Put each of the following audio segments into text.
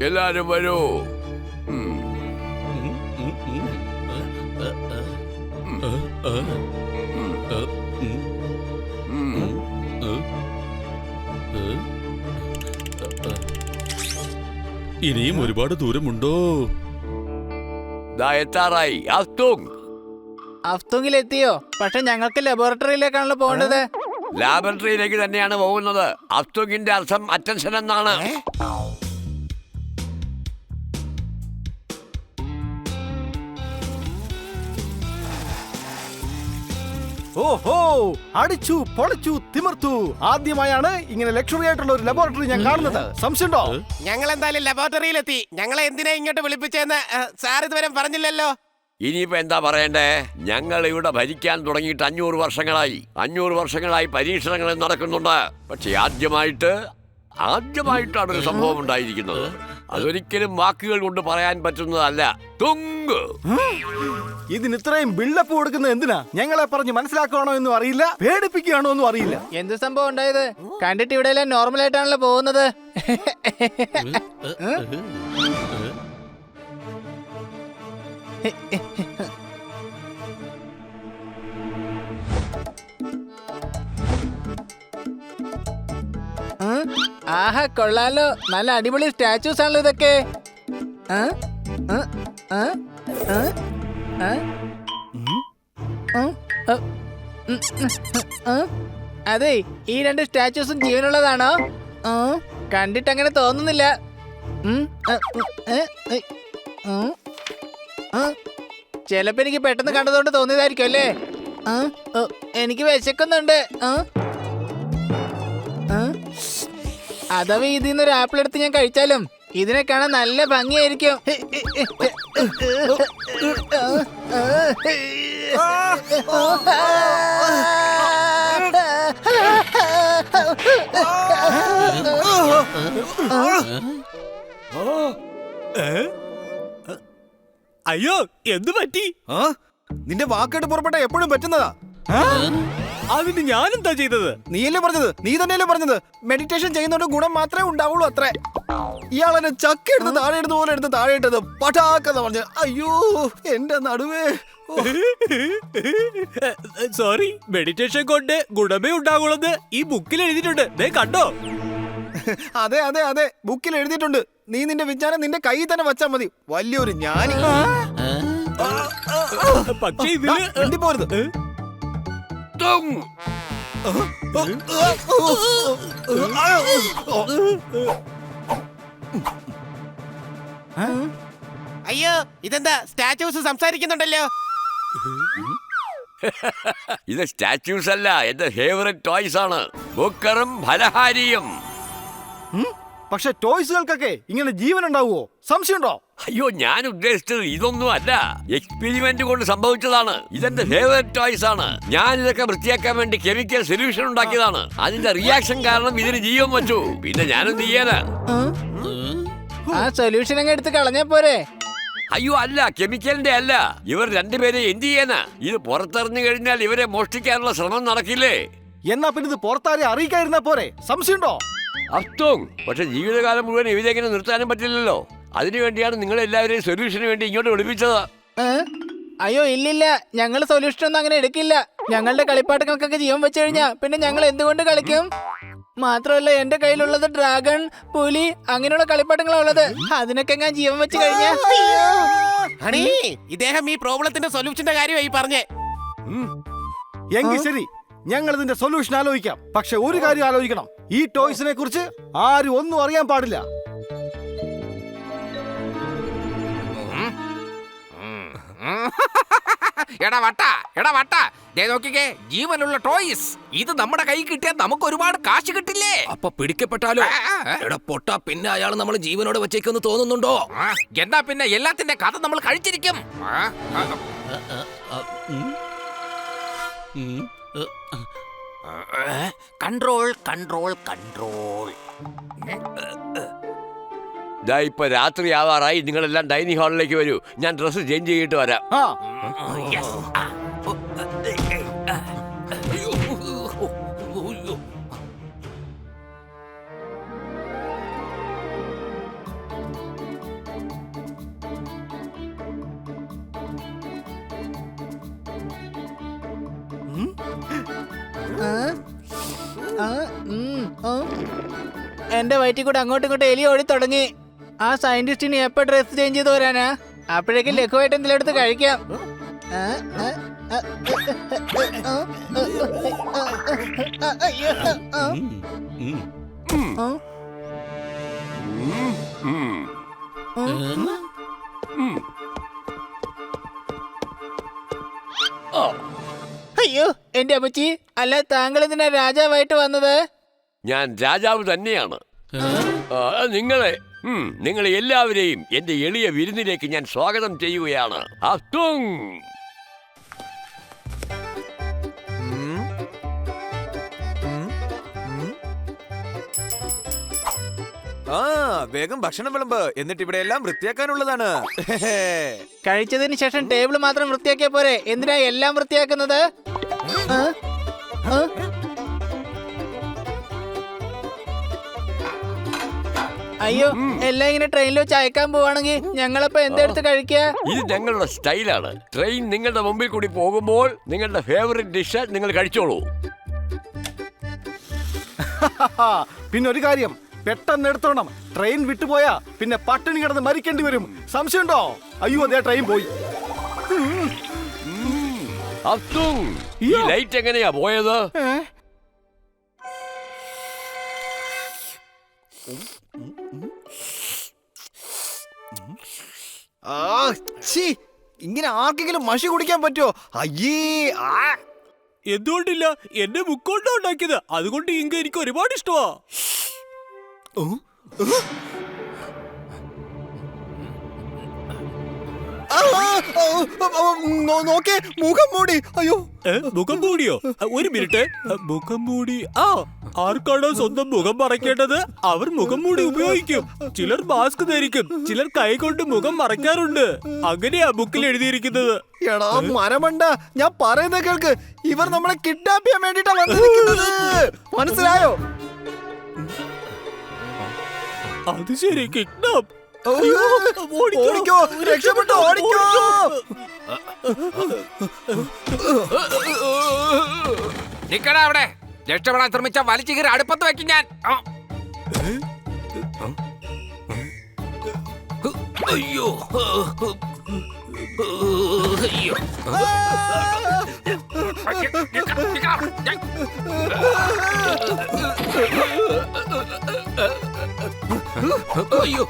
എല്ലാരും വരൂ. ഇനിയും ഒരുപാട് ദൂരമുണ്ടോ? എത്താറായി. അഫ്തുങ്ങിലെത്തിയോ? പക്ഷെ ഞങ്ങൾക്ക് ലബോറട്ടറിയിലേക്കാണല്ലോ പോകേണ്ടത്. ലാബറട്ടറിയിലേക്ക് തന്നെയാണ് പോകുന്നത്. അഫ്തുങ്ങിന്റെ അർത്ഥം അറ്റൻഷൻ എന്നാണ്. ഓഹോ, അടിച്ചു പൊളിച്ചു തിമിർത്തു. ആദ്യമായാണ് ഇങ്ങനെ ലക്ഷറി ആയിട്ടുള്ള ഒരു ലബോറട്ടറി ഞാൻ കാണുന്നത്. സംശയമുണ്ടോ? ഞങ്ങൾ എന്തായാലും ലബോറട്ടറിയിലെത്തി. ഞങ്ങളെ എന്തിനാ ഇങ്ങോട്ട് വിളിപ്പിച്ചെന്ന് സാർ ഇതുവരെ പറഞ്ഞില്ലല്ലോ. ഇനിയിപ്പോ എന്താ പറയണ്ടേ? ഞങ്ങൾ ഇവിടെ ഭരിക്കാൻ തുടങ്ങിയിട്ട് 500 വർഷങ്ങളായി. 500 വർഷങ്ങളായി പരീക്ഷണങ്ങൾ നടക്കുന്നുണ്ട്. പക്ഷെ ആദ്യമായിട്ടാണ് ഒരു സംഭവം ഉണ്ടായിരിക്കുന്നത്. അതൊരിക്കലും വാക്കുകൾ കൊണ്ട് പറയാൻ പറ്റുന്നതല്ല. തുങ്ക് ഇതിന് ഇത്രയും ബിൽഡപ്പ് കൊടുക്കുന്നത് എന്തിനാ? ഞങ്ങളെ പറഞ്ഞ് മനസ്സിലാക്കുകയാണോ എന്നും അറിയില്ല, പേടിപ്പിക്കുകയാണോ എന്നും അറിയില്ല. എന്ത് സംഭവം ഉണ്ടായത്? കണ്ടിട്ട് ഇവിടെ എല്ലാം നോർമൽ ആയിട്ടാണല്ലോ പോകുന്നത്. ആഹാ, കൊള്ളാലോ. നല്ല അടിപൊളി സ്റ്റാച്യൂസ് ആണല്ലോ ഇതൊക്കെ. അതെ, ഈ 2 സ്റ്റാച്യൂസും ജീവനുള്ളതാണോ? കണ്ടിട്ട് അങ്ങനെ തോന്നുന്നില്ല. ചിലപ്പോ എനിക്ക് പെട്ടെന്ന് കണ്ടതുകൊണ്ട് തോന്നിയതായിരിക്കും അല്ലേ? എനിക്ക് വിശക്കുന്നുണ്ട്. അഥവാ ഇതിൽ നിന്നൊരു ആപ്പിൾ എടുത്ത് ഞാൻ കഴിച്ചാലും ഇതിനെ കാണാൻ നല്ല ഭംഗിയായിരിക്കും. അയ്യോ, എന്ത് പറ്റി? നിന്റെ വാക്കേട്ട് പുറപ്പെട്ട എപ്പോഴും പറ്റുന്നതാ. അതിന് ഞാനെന്താ ചെയ്തത്? നീയല്ലേ പറഞ്ഞത്, നീ തന്നെയല്ലേ പറഞ്ഞത് മെഡിറ്റേഷൻ ചെയ്യുന്നോണ്ട് ഗുണം മാത്രമേ ഉണ്ടാവുള്ളൂ അത്രേ. ഇയാളെന്നെ ചക്ക എടുത്ത് താഴെ എടുത്ത് പോലെ എടുത്ത് താഴെ ഇട്ടത് പട്ടാക്കെന്ന് പറഞ്ഞു. അയ്യോ, എന്റെ നടുവേ. സോറി, മെഡിറ്റേഷൻ കൊണ്ട് ഗുണമേ ഉണ്ടാകുള്ളത് ഈ ബുക്കിൽ എഴുതിയിട്ടുണ്ട്. ദേ കണ്ടോ? അതെ അതെ അതെ, ബുക്കിൽ എഴുതിയിട്ടുണ്ട്. നീ നിന്റെ വിചാരം നിന്റെ കയ്യിൽ തന്നെ വെച്ചാ മതി. വലിയൊരു ജ്ഞാനി. പക്ഷേ ഇതില് പോരുത്. അയ്യോ, ഇതെന്താ സ്റ്റാച്യൂസ് സംസാരിക്കുന്നുണ്ടല്ലോ? ഇത് സ്റ്റാച്യൂസ് അല്ല, എന്റെ ഫേവറേറ്റ് ടോയ്സ് ആണ്. ബുക്കറും ഫലഹാരിയും. പക്ഷെ ടോയ്സുകൾക്കൊക്കെ ഇങ്ങനെ ജീവൻ ഉണ്ടാവുമോ? സംശയമുണ്ടോ? അയ്യോ, ഞാൻ ഉദ്ദേശിച്ചത് ഇതൊന്നും അല്ല. എക്സ്പെരിമെന്റ് കൊണ്ട് സംഭവിച്ചതാണ്. ഇതെന്റെ ഫേവറേറ്റ് ടോയ്സ് ആണ്. ഞാൻ ഇതൊക്കെ വൃത്തിയാക്കാൻ വേണ്ടി കെമിക്കൽ സൊല്യൂഷൻ ഉണ്ടാക്കിയതാണ്. അതിന്റെ റിയാക്ഷൻ കാരണം ഇതിന് ജീവൻ വച്ചു. പിന്നെ ഞാനെന്ത് ചെയ്യാനാ? ആ സൊല്യൂഷൻ അങ്ങ് എടുത്ത് കളഞ്ഞാ പോരെ? അയ്യോ അല്ല, കെമിക്കലിന്റെ അല്ല. ഇവർ രണ്ടുപേരെ എന്ത് ചെയ്യാനാ? ഇത് പുറത്തെറിഞ്ഞു കഴിഞ്ഞാൽ ഇവരെ മോഷ്ടിക്കാനുള്ള ശ്രമം നടക്കില്ലേ? എന്നാ പിന്നെ ഇത് പുറത്താരെ അറിയിക്കാതിരുന്നാ പോരെ? സംശയമുണ്ടോ? അർത്ഥം. പക്ഷെ ജീവിതകാലം മുഴുവൻ ഇവരെങ്ങനെ നിർത്താനും പറ്റില്ലല്ലോ. അതിനുവേണ്ടിയാണ് നിങ്ങൾ എല്ലാവരെയും സൊല്യൂഷന് വേണ്ടി ഇങ്ങോട്ട് വിളിപ്പിച്ചത്. അയ്യോ ഇല്ലില്ല, ഞങ്ങൾ സൊല്യൂഷൻ ഒന്നും അങ്ങനെ എടുക്കില്ല. ഞങ്ങളുടെ കളിപ്പാട്ടങ്ങൾക്കൊക്കെ ജീവൻ വെച്ചു കഴിഞ്ഞാ പിന്നെ ഞങ്ങൾ എന്തുകൊണ്ട് കളിക്കും? മാത്രമല്ല, എന്റെ കയ്യിലുള്ളത് ഡ്രാഗൺ, പുലി, അങ്ങനെയുള്ള കളിപ്പാട്ടങ്ങളാ ഉള്ളത്. അതിനൊക്കെ ഞാൻ ജീവൻ വെച്ച് കഴിഞ്ഞാ ഇദ്ദേഹം ഈ പ്രോബ്ലത്തിന്റെ സൊല്യൂഷന്റെ കാര്യമായി പറഞ്ഞേ. എങ്കിൽ ശരി, ഞങ്ങൾ ഇതിന്റെ സൊല്യൂഷൻ ആലോചിക്കാം. പക്ഷെ ഒരു കാര്യം ആലോചിക്കണം, ഈ ടോയ്സിനെ കുറിച്ച് ആരും ഒന്നും അറിയാൻ പാടില്ല. എടാ വട്ട, ദേ നോക്കിക്കേ, ജീവനുള്ള ടോയ്സ്. ഇത് നമ്മുടെ കൈ കിട്ടിയാൽ നമുക്ക് ഒരുപാട് കാശ് കിട്ടില്ലേ? അപ്പൊ പിടിക്കപ്പെട്ടാലോ? എടാ പൊട്ട, പിന്നെ അയാൾ നമ്മൾ ജീവനോട് വെച്ചേക്കെന്ന് തോന്നുന്നുണ്ടോ? എന്നാ പിന്നെ എല്ലാത്തിന്റെ കഥ നമ്മൾ കഴിച്ചിരിക്കും. Control control control. ദാ ഇപ്പൊ രാത്രി ആവാറായി. നിങ്ങളെല്ലാം ഡൈനിങ് ഹാളിലേക്ക് വരൂ. ഞാൻ ഡ്രസ്സ് ചേഞ്ച് ചെയ്തിട്ട് വരാം. എന്റെ വയറ്റിൽ കൂടെ അങ്ങോട്ടും ഇങ്ങോട്ടും എലി ഓടി തുടങ്ങി. ആ സയന്റിസ്റ്റിന് എപ്പോ ഡ്രസ് ചേഞ്ച് ചെയ്ത് വരാനാ? അപ്പോഴേക്കും ലഘുവായിട്ട് എന്തെങ്കിലും എടുത്ത് കഴിക്കാം. അയ്യോ എന്റെ അമ്മച്ചി, അല്ല താങ്കൾ എന്തിനാ രാജാവായിട്ട് വന്നത്? ഞാൻ രാജാവ് തന്നെയാണ്. നിങ്ങളെ എല്ലാവരെയും എന്റെ എളിയ വിരുന്നിലേക്ക് ഞാൻ സ്വാഗതം ചെയ്യുകയാണ്. വേഗം ഭക്ഷണം വിളമ്പ്, എന്നിട്ട് ഇവിടെ എല്ലാം വൃത്തിയാക്കാനുള്ളതാണ്. കഴിച്ചതിന് ശേഷം ടേബിൾ മാത്രം വൃത്തിയാക്കിയ പോരെ, എന്തിനാ എല്ലാം വൃത്തിയാക്കുന്നത്? അയ്യോ, എല്ലാം ഇങ്ങനെ ട്രെയിനിൽ വെച്ച് അയക്കാൻ പോവാണെങ്കിൽ ഞങ്ങളപ്പോ എന്തെടുത്ത് കഴിക്കുക? ഇത് ഞങ്ങളുടെ സ്റ്റൈലാണ്. ട്രെയിൻ നിങ്ങളുടെ മുമ്പിൽ കൂടി പോകുമ്പോൾ നിങ്ങളുടെ ഫേവറേറ്റ് ഡിഷ് നിങ്ങൾ കഴിച്ചോളൂ. പിന്നെ ഒരു കാര്യം പെട്ടെന്ന് എടുത്തോണം. ട്രെയിൻ വിട്ടുപോയാ പിന്നെ പട്ടിണി കിടന്ന് മരിക്കേണ്ടി വരും. സംശയമുണ്ടോ? അയ്യോ അതേ ട്രെയിൻ പോയി. ഈ ലൈറ്റ് എങ്ങനെയാ പോയത്? ഇങ്ങനെ ആർക്കെങ്കിലും മഷി കുടിക്കാൻ പറ്റുമോ? അയ്യേ. എന്തുകൊണ്ടില്ല, എന്റെ മുക്കൊണ്ടാ ഉണ്ടാക്കിയത്. അതുകൊണ്ട് ഇങ്ക എനിക്ക് ഒരുപാട് ഇഷ്ടമാ. നോക്കേ, മുഖം മൂടി. അയ്യോ, മുഖം മൂടിയോ? ഒരു മിനിറ്റ്. മുഖം മൂടി. ആർക്കാണോ സ്വന്തം മുഖം മറയ്ക്കേണ്ടത് അവർ മുഖം മൂടി ഉപയോഗിക്കും. ചിലർ മാസ്ക് ധരിക്കും, ചിലർ കൈകൊണ്ട് മുഖം മറയ്ക്കാറുണ്ട്. അങ്ങനെയാ ബുക്കിൽ എഴുതിയിരിക്കുന്നത്. എടാ മരമണ്ട, ഞാൻ പറയുന്നത് കേൾക്ക്. ഇവർ നമ്മളെ കിഡ്നാപ്പ് ചെയ്യാൻ വേണ്ടിട്ടാ വന്നിരിക്കുന്നത്. മനസ്സിലായോ? അത് ശരി, കിഡ്നാപ്പ്. ഓടിക്കോ, രക്ഷപ്പെട്ടോ, ഓടിക്കോ. നിക്കടാ അവിടെ. രക്ഷപ്പെടാൻ ശ്രമിച്ച വലിച്ചു കീറി അടുപ്പത്ത് വെക്കും ഞാൻ. അയ്യോ അയ്യോ. അയ്യോ,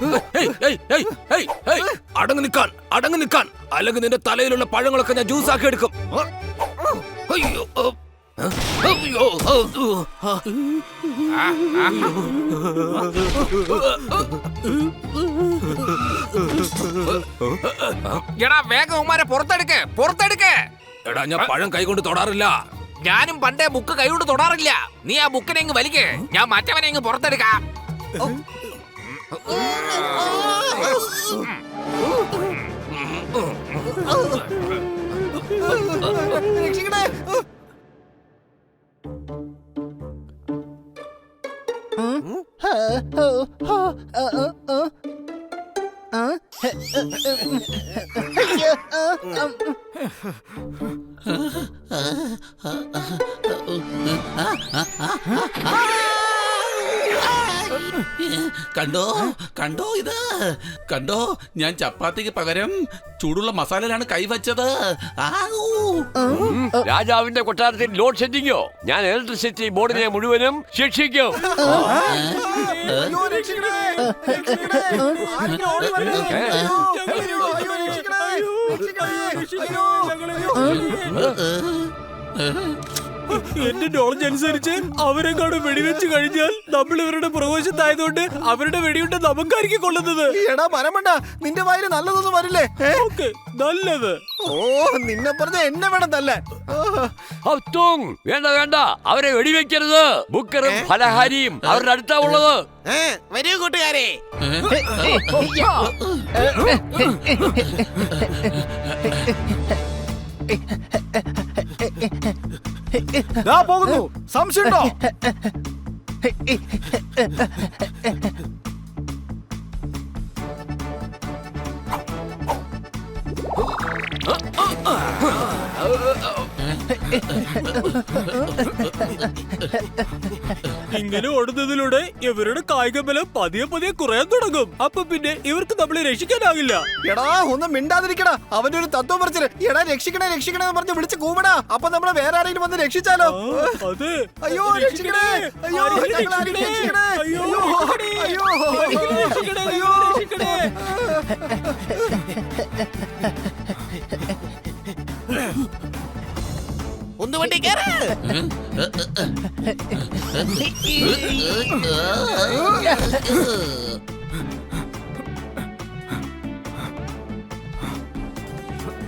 അടങ്ങി നിൽക്കാൻ, അല്ലെങ്കിൽ നിന്റെ തലയിലുള്ള പഴങ്ങളൊക്കെ ഞാൻ ജ്യൂസാക്കി എടുക്കും. അയ്യോ അയ്യോ. എടാ വേഗം ഉമ്മാരെ പുറത്തെടുക്ക്, പുറത്തെടുക്ക്. എടാ ഞാൻ പഴം കൈകൊണ്ട് തൊടാറില്ല. ഞാനും പണ്ടേ ബുക്ക് കൈകൊണ്ട് തൊടാറില്ല. നീ ആ ബുക്കിനെ ഇങ്ങ് വലിക്ക്, ഞാൻ മറ്റവനെ ഇങ്ങ് പുറത്തെടുക്കാം. കണ്ടോ കണ്ടോ ഇത് കണ്ടോ, ഞാൻ ചപ്പാത്തിക്ക് പകരം ചൂടുള്ള മസാലയിലാണ് കൈവച്ചത്. രാജാവിന്റെ കൊട്ടാരത്തിൽ ലോഡ് ഷെഡിങ്ങോ? ഞാൻ ഇലക്ട്രിസിറ്റി ബോർഡിനെ മുഴുവനും ശിക്ഷിക്കും. എന്റെ നോളജ് അനുസരിച്ച് അവരെങ്ങാട് വെടിവെച്ച് കഴിഞ്ഞാൽ നമ്മൾ ഇവരുടെ പ്രവേശത്തായതുകൊണ്ട് അവരുടെ വെടിയുണ്ട നമുക്കായിരിക്കും കൊള്ളുന്നത്. എടാ മരമണ്ട, നിന്റെ വായിൽ നല്ലതൊന്നും വരില്ലേ? ഓക്കെ, നല്ലത്. ഓ, നിന്നെ പറഞ്ഞ എന്നെ വേണം തല്ലാൻ. ഹൗത്തോങ്, വേണ്ട വേണ്ട, അവരെ വെടിവെക്കരുത്. ബുക്കറും ഫലഹാരിയും അവരുടെ അടുത്താ ഉള്ളത്. വരൂ കൂട്ടുകാരെ. ദാ പോകുന്നു. സംശയമുണ്ടോ? ഇങ്ങനെ ഓടുന്നതിലൂടെ ഇവരുടെ കായിക ബലം പതിയെ പതിയെ കുറയാൻ തുടങ്ങും. അപ്പൊ പിന്നെ ഇവർക്ക് നമ്മളെ രക്ഷിക്കാനാകില്ല. എടാ ഒന്ന് മിണ്ടാതിരിക്കടാ. അവന്റെ ഒരു തത്വം പറിച്ചിട്ട് എടാ രക്ഷിക്കണേ രക്ഷിക്കണേ എന്ന് പറഞ്ഞ് വിളിച്ച് കൂവടാ. അപ്പൊ നമ്മളെ വേറെ ആരെങ്കിലും വന്ന് രക്ഷിച്ചാലോ? അതെ. അയ്യോ രക്ഷിക്കണേ, അയ്യോ ഞങ്ങളെ ആരെങ്കിലും രക്ഷിക്കണേ, അയ്യോ, അയ്യോ രക്ഷിക്കണേ, അയ്യോ രക്ഷിക്കണേ. ഒന്ന് വണ്ടി കേറ്.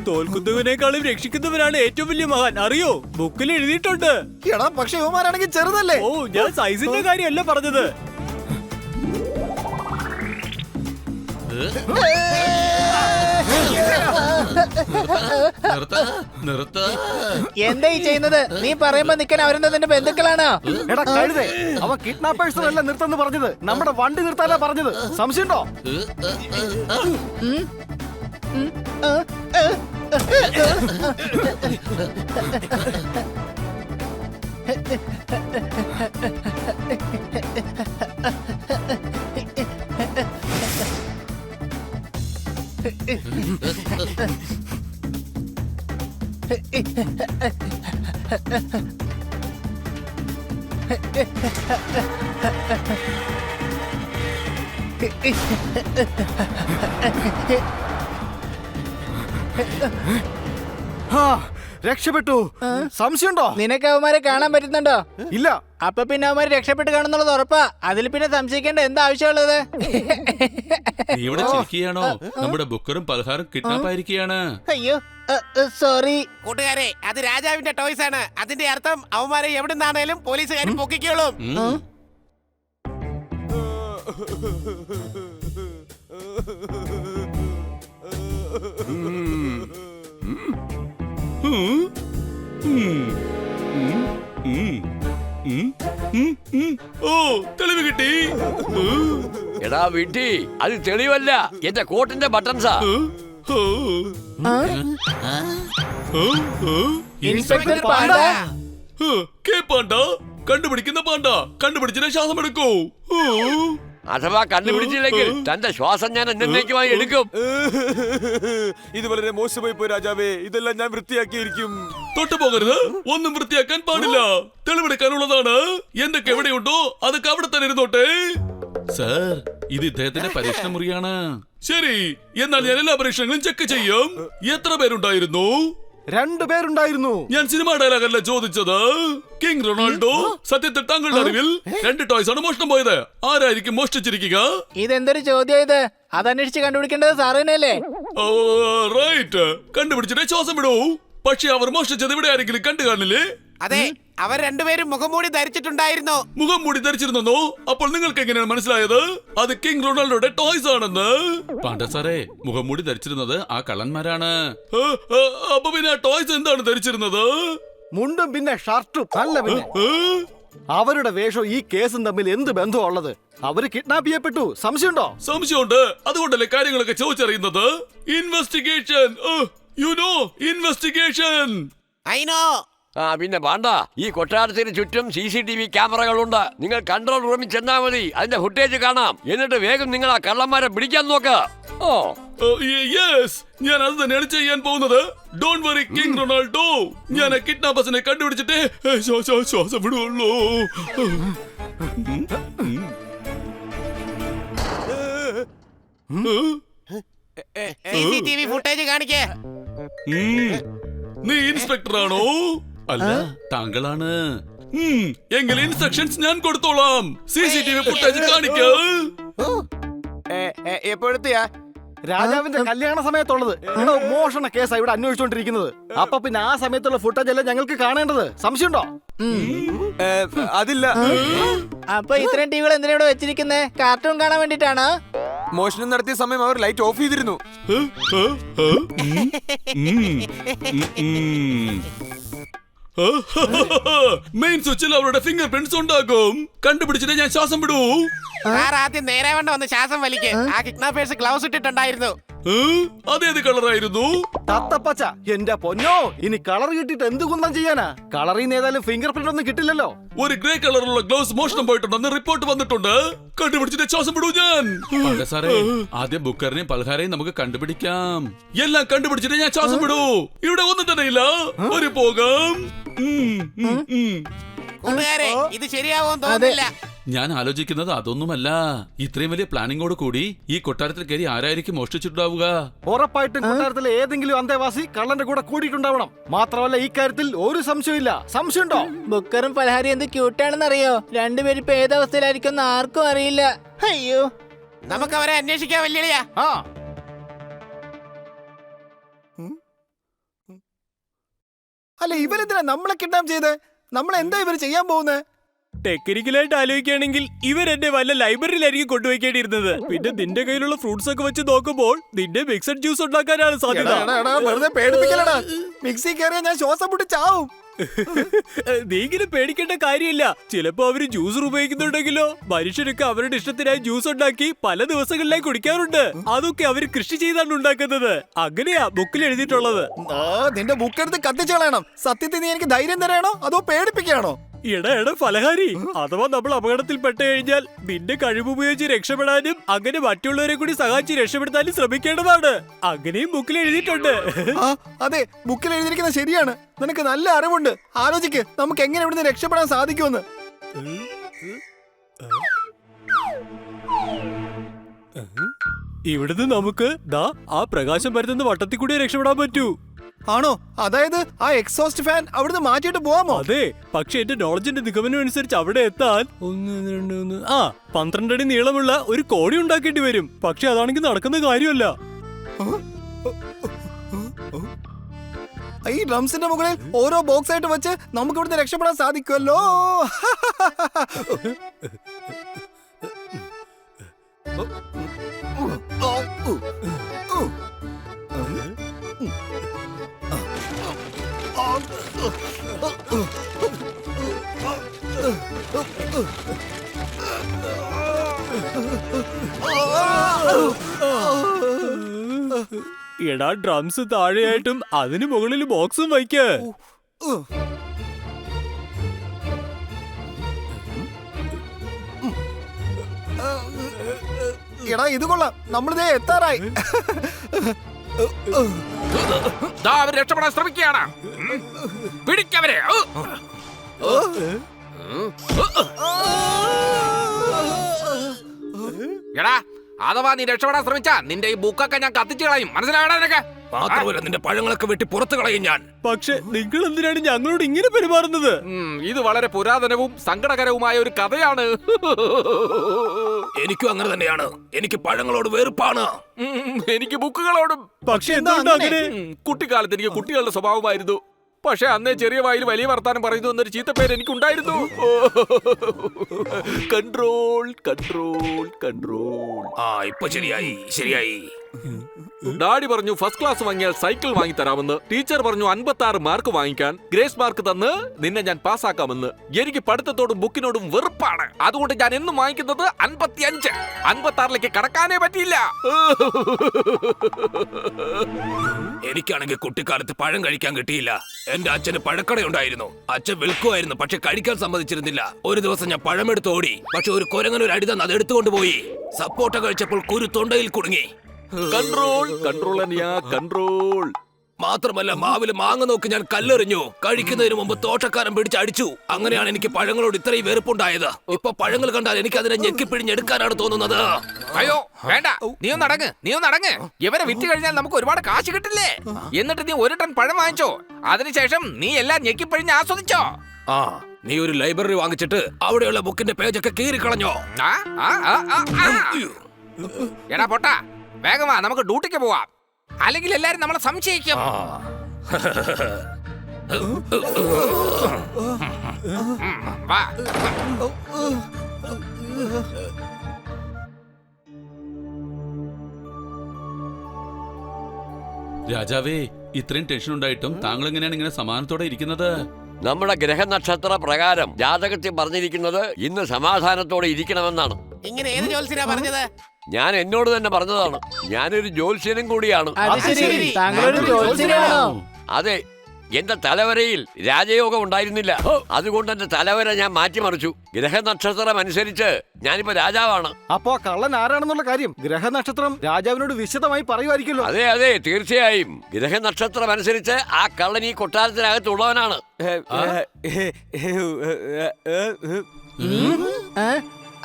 തോൽക്കുന്നവനേക്കാളും രക്ഷിക്കുന്നവനാണ് ഏറ്റവും വലിയ മഹാൻ, അറിയോ? ബുക്കിൽ എഴുതിയിട്ടുണ്ട്. എടാ പക്ഷെ ഇവന്മാരാണെങ്കിൽ ചെറുതല്ലേ. ഓ, ഞാൻ സൈസിന്റെ കാര്യമല്ല പറഞ്ഞത്. എന്താ ഈ ചെയ്യുന്നത്? നീ പറയുമ്പോ നിക്കാൻ അവരെന്താ നിന്റെ ബന്ധുക്കളാണോ? എടാ കഴുതേ, അവൻ കിഡ്നാപ്പേഴ്സിനല്ല നിർത്തന്ന് പറഞ്ഞത്, നമ്മുടെ വണ്ടി നിർത്താനാ പറഞ്ഞത്. സംശയമുണ്ടോ? രക്ഷപ്പെട്ടു. സംശയമുണ്ടോ? നിനക്ക് അവന്മാരെ കാണാൻ പറ്റുന്നുണ്ടോ? ഇല്ല. അപ്പൊ പിന്നെ അവന്മാര് രക്ഷപ്പെട്ട് കാണുന്നുള്ളത് ഉറപ്പാ. അതിൽ പിന്നെ സംശയിക്കേണ്ട എന്താ ആവശ്യമുള്ളത്? നീ ഇവിടെ ചിരിക്കുകയാണോ? നമ്മുടെ ബുക്കറും പലഹാരം കിഡ്നാപ്പ് ആയിരിക്കുകയാണ്. അയ്യോ സോറി. കൂട്ടുകാരെ, അത് രാജാവിന്റെ ടോയ്സ് ആണ്. അതിന്റെ അർത്ഥം അവന്മാരെ എവിടെ നിന്നാണേലും പോലീസുകാർ പൊക്കിക്കോളും. ഓ, തെളിവ് കിട്ടി. എടാ വീട്ടി, അത് തെളിവല്ല, എന്റെ കോട്ടിന്റെ ബട്ടൺസാ. ഇൻസ്പെക്ടർ പാണ്ട. കെ പാണ്ട, കണ്ടുപിടിക്കുന്ന പാണ്ട, കണ്ടുപിടിച്ചിട്ട് ശ്വാസം എടുക്കൂ. അഥവാ കണ്ടുപിടിച്ചില്ലെങ്കിൽ തന്റെ ശ്വാസം ഞാൻ എന്നേക്കുമായി എടുക്കും. ഇത് വളരെ മോശമായി പോയി രാജാവേ. ഇതെല്ലാം ഞാൻ വൃത്തിയാക്കിയിരിക്കും. തൊട്ടു പോകരുത്, ഒന്നും വൃത്തിയാക്കാൻ പാടില്ല. തെളിവെടുക്കാനുള്ളതാണ്. എന്തൊക്കെ എവിടെയുണ്ടോ അതൊക്കെ അവിടെ തന്നെ ഇരുന്നോട്ടെ. സർ, ഇത് ഇദ്ദേഹത്തിന്റെ പരീക്ഷണ മുറിയാണ്. ശരി, എന്നാൽ ഞാൻ എല്ലാ പരീക്ഷണങ്ങളും ചെക്ക് ചെയ്യും. എത്ര പേരുണ്ടായിരുന്നു? 2 പേരുണ്ടായിരുന്നു. ഞാൻ സിനിമ ഡയലോഗല്ല ചോദിച്ചത്. കിങ് റൊണാൾഡോ, സത്യത്തിൽ താങ്കളുടെ അറിവിൽ 2 ടോയ്സ് ആണ് മോഷണം പോയത്. ആരായിരിക്കും മോഷ്ടിച്ചിരിക്കുക? ഇതെന്തൊരു ചോദ്യം ഇത്? അതന്വേഷിച്ച് കണ്ടുപിടിക്കേണ്ടത് സാറിനല്ലേ? റൈറ്റ്, കണ്ടുപിടിച്ചിട്ട് ശ്വാസം വിടൂ. പക്ഷെ അവർ മോഷ്ടിച്ചത് ഇവിടെ ആരെങ്കിലും കണ്ടു കാണില്ലേ? അതെ, അവർ രണ്ടുപേരും മുഖംമൂടി ധരിച്ചിട്ടുണ്ടായിരുന്നു. മുഖം മൂടി ധരിച്ചിരുന്നോ? അപ്പോൾ നിങ്ങൾക്ക് എങ്ങനെയാണ് മനസ്സിലായത് അത് കിങ് റൊണാൾഡോയുടെ ടോയ്സ് ആണെന്ന്? പാണ്ഡ സാറേ, മുഖം മൂടി ധരിച്ചിരുന്നത് ആ കള്ളന്മാരാണ്. അപ്പൊ പിന്നെ ആ ടോയ്സ് എന്താണ് ധരിച്ചിരുന്നത്? മുണ്ടും പിന്നെ ഷർട്ടും. അല്ല പിന്നെ അവരുടെ വേഷം ഈ കേസും തമ്മിൽ എന്ത് ബന്ധമുള്ളത്? അവര് കിഡ്നാപ്പ് ചെയ്യപ്പെട്ടു. സംശയമുണ്ടോ? സംശയമുണ്ട്. അതുകൊണ്ടല്ലേ കാര്യങ്ങളൊക്കെ ചോദിച്ചറിയുന്നത്. Investigation, you know, investigation. I know. പിന്നെ പാണ്ട, ഈ കൊട്ടാരത്തിന് ചുറ്റും CCTV ക്യാമറകളുണ്ട്. നിങ്ങൾ കൺട്രോൾ റൂമിൽ ചെന്നാൽ മതി, അതിന്റെ ഫുട്ടേജ് കാണാം. എന്നിട്ട് വേഗം നിങ്ങൾ ആ കള്ളന്മാരെ പിടിക്കാൻ നോക്ക. യെസ്, ഞാൻ അത് തന്നെയാണ് ചെയ്യാൻ പോകുന്നത്. ഡോണ്ട് വറി കിങ് റൊണാൾഡോ, ഞാൻ ആ കിഡ്നാപ്പേഴ്സിനെ കണ്ടുപിടിച്ചിട്ട് ശ്വാസം വിടുള്ളൂ. CCTV ഫുട്ടേജ് കാണിക്കേ. നീ ഇൻസ്പെക്ടർ ആണോ? അല്ല താങ്കളാണ്. എങ്കിൽ ഇൻസ്ട്രക്ഷൻസ് ഞാൻ കൊടുത്തോളാം. CCTV ഫുട്ടേജ് കാണിക്കൂ. എപ്പോഴത്തെയാ രാജാവിന്റെ കല്യാണ സമയത്തുള്ളത്? എടോ, മോഷണ കേസാ ഇവിടെ അന്വേഷിച്ചോണ്ടിരിക്കുന്നത്. അപ്പൊ പിന്നെ ആ സമയത്തുള്ള ഫുട്ടേജ് അല്ലേ ഞങ്ങൾക്ക് കാണേണ്ടത്? സംശയമുണ്ടോ? അതില്ല. അപ്പൊ ഇത്രയും ടിവികൾ എന്തിനാ ഇവിടെ വെച്ചിരിക്കുന്നേ? കാർട്ടൂൺ കാണാൻ വേണ്ടിട്ടാണ്? മോഷണം നടത്തിയ സമയം അവർ ലൈറ്റ് ഓഫ് ചെയ്തിരുന്നു. മെയിൻ സ്വിച്ചിൽ അവരുടെ ഫിംഗർ പ്രിന്റ്സ് ഉണ്ടാകും. കണ്ടുപിടിച്ചിട്ട് ഞാൻ ശ്വാസം വിടൂ. സാർ ആദ്യം നേരെ വേണ്ട വന്ന് ശ്വാസം വലിക്ക്. ആ കിഡ്നാപ്പേഴ്സ് ഗ്ലൗസ് ഇട്ടിട്ടുണ്ടായിരുന്നു. അതേത് കളറായിരുന്നു? തത്തപ്പച്ച. എന്റെ പൊന്നോ, ഇനി കളർ കിട്ടിട്ട് എന്ത് കുന്തം ചെയ്യാനാ? കളറിൽ നിന്ന് ഏതായാലും ഫിംഗർ പ്രിന്റ് ഒന്നും കിട്ടില്ലല്ലോ. ഒരു ഗ്രേ കളറുള്ള ഗ്ലൗസ് മോഷണം പോയിട്ടുണ്ടെന്ന് റിപ്പോർട്ട് വന്നിട്ടുണ്ട്. കണ്ടുപിടിച്ചിട്ട് ശ്വാസം വിടൂ ഞാൻ. സാറേ, ആദ്യം ബുക്കറിനെയും പൽഹാരെയും നമുക്ക് കണ്ടുപിടിക്കാം. എല്ലാം കണ്ടുപിടിച്ചിട്ട് ഞാൻ ശ്വാസം വിടൂ. ഇവിടെ ഒന്നും തന്നെ ഇല്ല. ഒരു പോകാം. കൂട്ടുകാരെ, ഇത് ശരിയാവുമെന്ന് തോന്നുന്നില്ല. ഞാൻ ആലോചിക്കുന്നത് അതൊന്നുമല്ല. ഇത്രയും വലിയ പ്ലാനിങ്ങോട് കൂടി ഈ കൊട്ടാരത്തിൽ കയറി ആരായിരിക്കും മോഷ്ടിച്ചിട്ടുണ്ടാവുക? ഉറപ്പായിട്ടും കൊട്ടാരത്തിലെ ഏതെങ്കിലും അന്തേവാസി കള്ളന്റെ കൂടെ കൂടിയിട്ടുണ്ടാവണം. മാത്രമല്ല, ഈ കാര്യത്തിൽ ഒരു സംശയമില്ല. സംശയമുണ്ടോ? ബുക്കറും പലഹാരി എന്ത് ക്യൂട്ടാണെന്ന് അറിയോ? രണ്ടുപേരും ഇപ്പൊ ഏതവസ്ഥയിലായിരിക്കും ആർക്കും അറിയില്ല. അയ്യോ, നമുക്ക് അവരെ അന്വേഷിക്കാൻ വല്യളിയാ. ആ അല്ല, ഇവരെന്തിനാ നമ്മളെ കിഡ്നാപ്പ് ചെയ്ത്? നമ്മൾ എന്താ ഇവർ ചെയ്യാൻ പോകുന്നത്? ടെക്നിക്കലായിട്ട് ആലോചിക്കുകയാണെങ്കിൽ ഇവരെന്നെ വല്ല ലൈബ്രറിയിലായിരിക്കും കൊണ്ടുപോയിക്കേണ്ടിയിരുന്നത്. പിന്നെ നിന്റെ കയ്യിലുള്ള ഫ്രൂട്ട്സ് ഒക്കെ വെച്ച് നോക്കുമ്പോൾ നിന്റെ മിക്സഡ് ജ്യൂസ് ഉണ്ടാക്കാനാണ് സാധ്യത. വെറുതെ പേടിപ്പിക്കലടാ. മിക്സി കയറിയാ ഞാൻ ശ്വാസം മുട്ടി ചാവും. നീ ഇങ്ങനെ പേടിക്കേണ്ട കാര്യമില്ല. ചിലപ്പോ അവര് ജ്യൂസർ ഉപയോഗിക്കുന്നുണ്ടെങ്കിലോ? മനുഷ്യരൊക്കെ അവരുടെ ഇഷ്ടത്തിനായി ജ്യൂസ് ഉണ്ടാക്കി പല ദിവസങ്ങളിലായി കുടിക്കാറുണ്ട്. അതൊക്കെ അവര് കൃഷി ചെയ്താണ് ഉണ്ടാക്കുന്നത്. അങ്ങനെയാ ബുക്കിൽ എഴുതിയിട്ടുള്ളത്. നിന്റെ ബുക്ക് എടുത്ത് കത്തിച്ചു കളയണം. സത്യത്തിൽ നീ എനിക്ക് ധൈര്യം തരാണോ അതോ പേടിപ്പിക്കുകയാണോ? എടാ ഫലഹാരി, അഥവാ നമ്മൾ അപകടത്തിൽ പെട്ടു കഴിഞ്ഞാൽ നിന്റെ കഴിവുപയോഗിച്ച് രക്ഷപ്പെടാനും അങ്ങനെ മറ്റുള്ളവരെ കൂടി സഹായിച്ച് രക്ഷപ്പെടുത്താനും ശ്രമിക്കേണ്ടതാണ്. അങ്ങനെയും ബുക്കിൽ എഴുതിയിട്ടുണ്ട്. അതെ, ബുക്കിൽ എഴുതിയിരിക്കുന്നത് ശരിയാണ്. നിനക്ക് നല്ല അറിവുണ്ട്. ആലോചിക്ക്, നമുക്ക് എങ്ങനെ ഇവിടുന്ന് രക്ഷപ്പെടാൻ സാധിക്കുമെന്ന്. ഇവിടുന്ന് നമുക്ക് ദാ ആ പ്രകാശം പരത്തുന്ന വട്ടത്തിൽ കൂടി രക്ഷപ്പെടാൻ പറ്റൂ. ആണോ? അതായത് ആ എക്സോസ്റ്റ് ഫാൻ അവിടുന്ന് മാറ്റിയിട്ട് പോവാമോ? അതെ, പക്ഷെ എന്റെ നോളജിന്റെ നിഗമനം അനുസരിച്ച് അവിടെ എത്താൻ 12 അടി നീളമുള്ള ഒരു കോടി ഉണ്ടാക്കേണ്ടി വരും. പക്ഷെ അതാണെങ്കിൽ നടക്കുന്ന കാര്യമല്ല. ഈ ഡ്രംസിന്റെ മുകളിൽ ഓരോ ബോക്സ് ആയിട്ട് വെച്ച് നമുക്ക് ഇവിടുന്ന് രക്ഷപ്പെടാൻ സാധിക്കുമല്ലോ. എടാ, ഡ്രംസ് താഴെയായിട്ടും അതിന് മുകളിൽ ബോക്സും വയ്ക്ക്. എടാ, ഇത് കൊള്ളാം. നമ്മളിതേ എത്താറായി. അവർ രക്ഷപ്പെടാൻ ശ്രമിക്കുകയാണ്. പിടിക്കവരെ. എടാ, അഥവാ നീ രക്ഷപ്പെടാൻ ശ്രമിച്ചാ നിന്റെ ഈ ബുക്കൊക്കെ ഞാൻ കത്തിച്ചു കളയും. മനസ്സിലായടാ നിനക്ക്? മാത്രമല്ല നിന്റെ പഴങ്ങളൊക്കെ വെട്ടി പുറത്തു കളയും ഞാൻ. പക്ഷെ നിങ്ങൾ എന്തിനാണ് ഞങ്ങളോട് ഇങ്ങനെ പെരുമാറുന്നത്? ഇത് വളരെ പുരാതനവും സങ്കടകരവുമായ ഒരു കഥയാണ്. എനിക്കും അങ്ങനെ തന്നെയാണ്. എനിക്ക് പഴങ്ങളോട് വെറുപ്പാണ്. എനിക്ക് ബുക്കുകളോടും. പക്ഷെ എന്തുകൊണ്ട് അങ്ങനെ? കുട്ടിക്കാലത്ത് എനിക്ക് കുട്ടികളുടെ സ്വഭാവമായിരുന്നു. പക്ഷെ അന്നേ ചെറിയ വായിൽ വലിയ വർത്താനം പറയുന്നു എന്നൊരു ചീത്തപ്പേര് എനിക്കുണ്ടായിരുന്നു. Control control control. ഇപ്പൊ ശരിയായി ശരിയായി. ഡാഡി പറഞ്ഞു ഫസ്റ്റ് ക്ലാസ് വാങ്ങിയാൽ സൈക്കിൾ വാങ്ങി തരാമെന്ന്. ടീച്ചർ പറഞ്ഞു 56 മാർക്ക് വാങ്ങിക്കാൻ. ഗ്രേസ് മാർക്ക് തന്ന് നിന്നെ ഞാൻ പാസ്സാക്കാമെന്ന്. എനിക്ക് പഠിത്തത്തോടും ബുക്കിനോടും വെറുപ്പാണ്. അതുകൊണ്ട് ഞാൻ എന്നും വാങ്ങിക്കുന്നത് 55. 56ലേക്ക് കടക്കാനേ പറ്റിയില്ല. എനിക്കാണെങ്കിൽ കുട്ടിക്കാലത്ത് പഴം കഴിക്കാൻ കിട്ടിയില്ല. എന്റെ അച്ഛന് പഴക്കടയുണ്ടായിരുന്നു. അച്ഛൻ വിൽക്കുമായിരുന്നു, പക്ഷെ കഴിക്കാൻ സമ്മതിച്ചിരുന്നില്ല. ഒരു ദിവസം ഞാൻ പഴമെടുത്ത് ഓടി. പക്ഷെ ഒരു കുരങ്ങനൊരു അടി തന്ന് അത് എടുത്തുകൊണ്ട് പോയി. സപ്പോർട്ട കഴിച്ചപ്പോൾ കുരു തൊണ്ടയിൽ കുടുങ്ങി. Control control control. മാത്രമല്ല മാവില് മാങ്ങ നോക്കി ഞാൻ കല്ലെറിഞ്ഞു. കഴിക്കുന്നതിന് മുമ്പ് തോട്ടക്കാരൻ പിടിച്ച് അടിച്ചു. അങ്ങനെയാണ് എനിക്ക് പഴങ്ങളോട് ഇത്രയും വെറുപ്പുണ്ടായത്. ഇപ്പൊ പഴങ്ങൾ കണ്ടാൽ എനിക്ക് അതിനെ ഞെക്കിപ്പിഴിഞ്ഞെടുക്കാനാണ് തോന്നുന്നത്. അയ്യോ വേണ്ട, നീ ഒന്ന് അടങ്ങ്. ഇവരെ വിറ്റ് കഴിഞ്ഞാൽ നമുക്ക് ഒരുപാട് കാശ് കിട്ടില്ലേ? എന്നിട്ട് നീ 1 ടൺ പഴം വാങ്ങിച്ചോ, അതിനുശേഷം നീ എല്ലാം ഞെക്കിപ്പിഴിഞ്ഞ് ആസ്വദിച്ചോ. ആ, നീ ഒരു ലൈബ്രറി വാങ്ങിച്ചിട്ട് അവിടെയുള്ള ബുക്കിന്റെ പേജൊക്കെ കീറിക്കളഞ്ഞോ? ആ, ആ, ആ, ആ, ആ. എടാ പൊട്ട, വേഗം വാ, നമുക്ക് ഡ്യൂട്ടിക്ക് പോവാം. അല്ലെങ്കിൽ എല്ലാരും നമ്മളെ സംശയിക്കും. വാ. രാജാവേ, ഇത്രയും ടെൻഷൻ ഉണ്ടായിട്ടും താങ്കൾ എങ്ങനെയാണ് ഇങ്ങനെ സമാധാനത്തോടെ ഇരിക്കുന്നത്? നമ്മുടെ ഗ്രഹനക്ഷത്ര പ്രകാരം ജാതകത്തിൽ പറഞ്ഞിരിക്കുന്നത് ഇന്ന് സമാധാനത്തോടെ ഇരിക്കണമെന്നാണ്. ഇങ്ങനെ ഏത് ജോത്സ്യനാ പറഞ്ഞത്? ഞാൻ എന്നോട് തന്നെ പറഞ്ഞതാണ്. ഞാനൊരു ജ്യോത്സ്യനും കൂടിയാണ്. അത് ശരി, താങ്കളൊരു ജ്യോത്സ്യനാണോ? അതെ, എന്റെ തലവരയിൽ രാജയോഗം ഉണ്ടായിരുന്നില്ല. അതുകൊണ്ട് എന്റെ തലവര ഞാൻ മാറ്റിമറിച്ചു. ഗ്രഹനക്ഷത്രം അനുസരിച്ച് ഞാനിപ്പോ രാജാവാണ്. അപ്പോ കള്ളൻ ആരാണെന്നുള്ള കാര്യം ഗ്രഹനക്ഷത്രം രാജാവിനോട് വിശദമായി പറയുമായിരിക്കുമല്ലോ. അതെ അതെ, തീർച്ചയായും. ഗ്രഹനക്ഷത്രം അനുസരിച്ച് ആ കള്ളൻ ഈ കൊട്ടാരത്തിനകത്തുള്ളവനാണ്.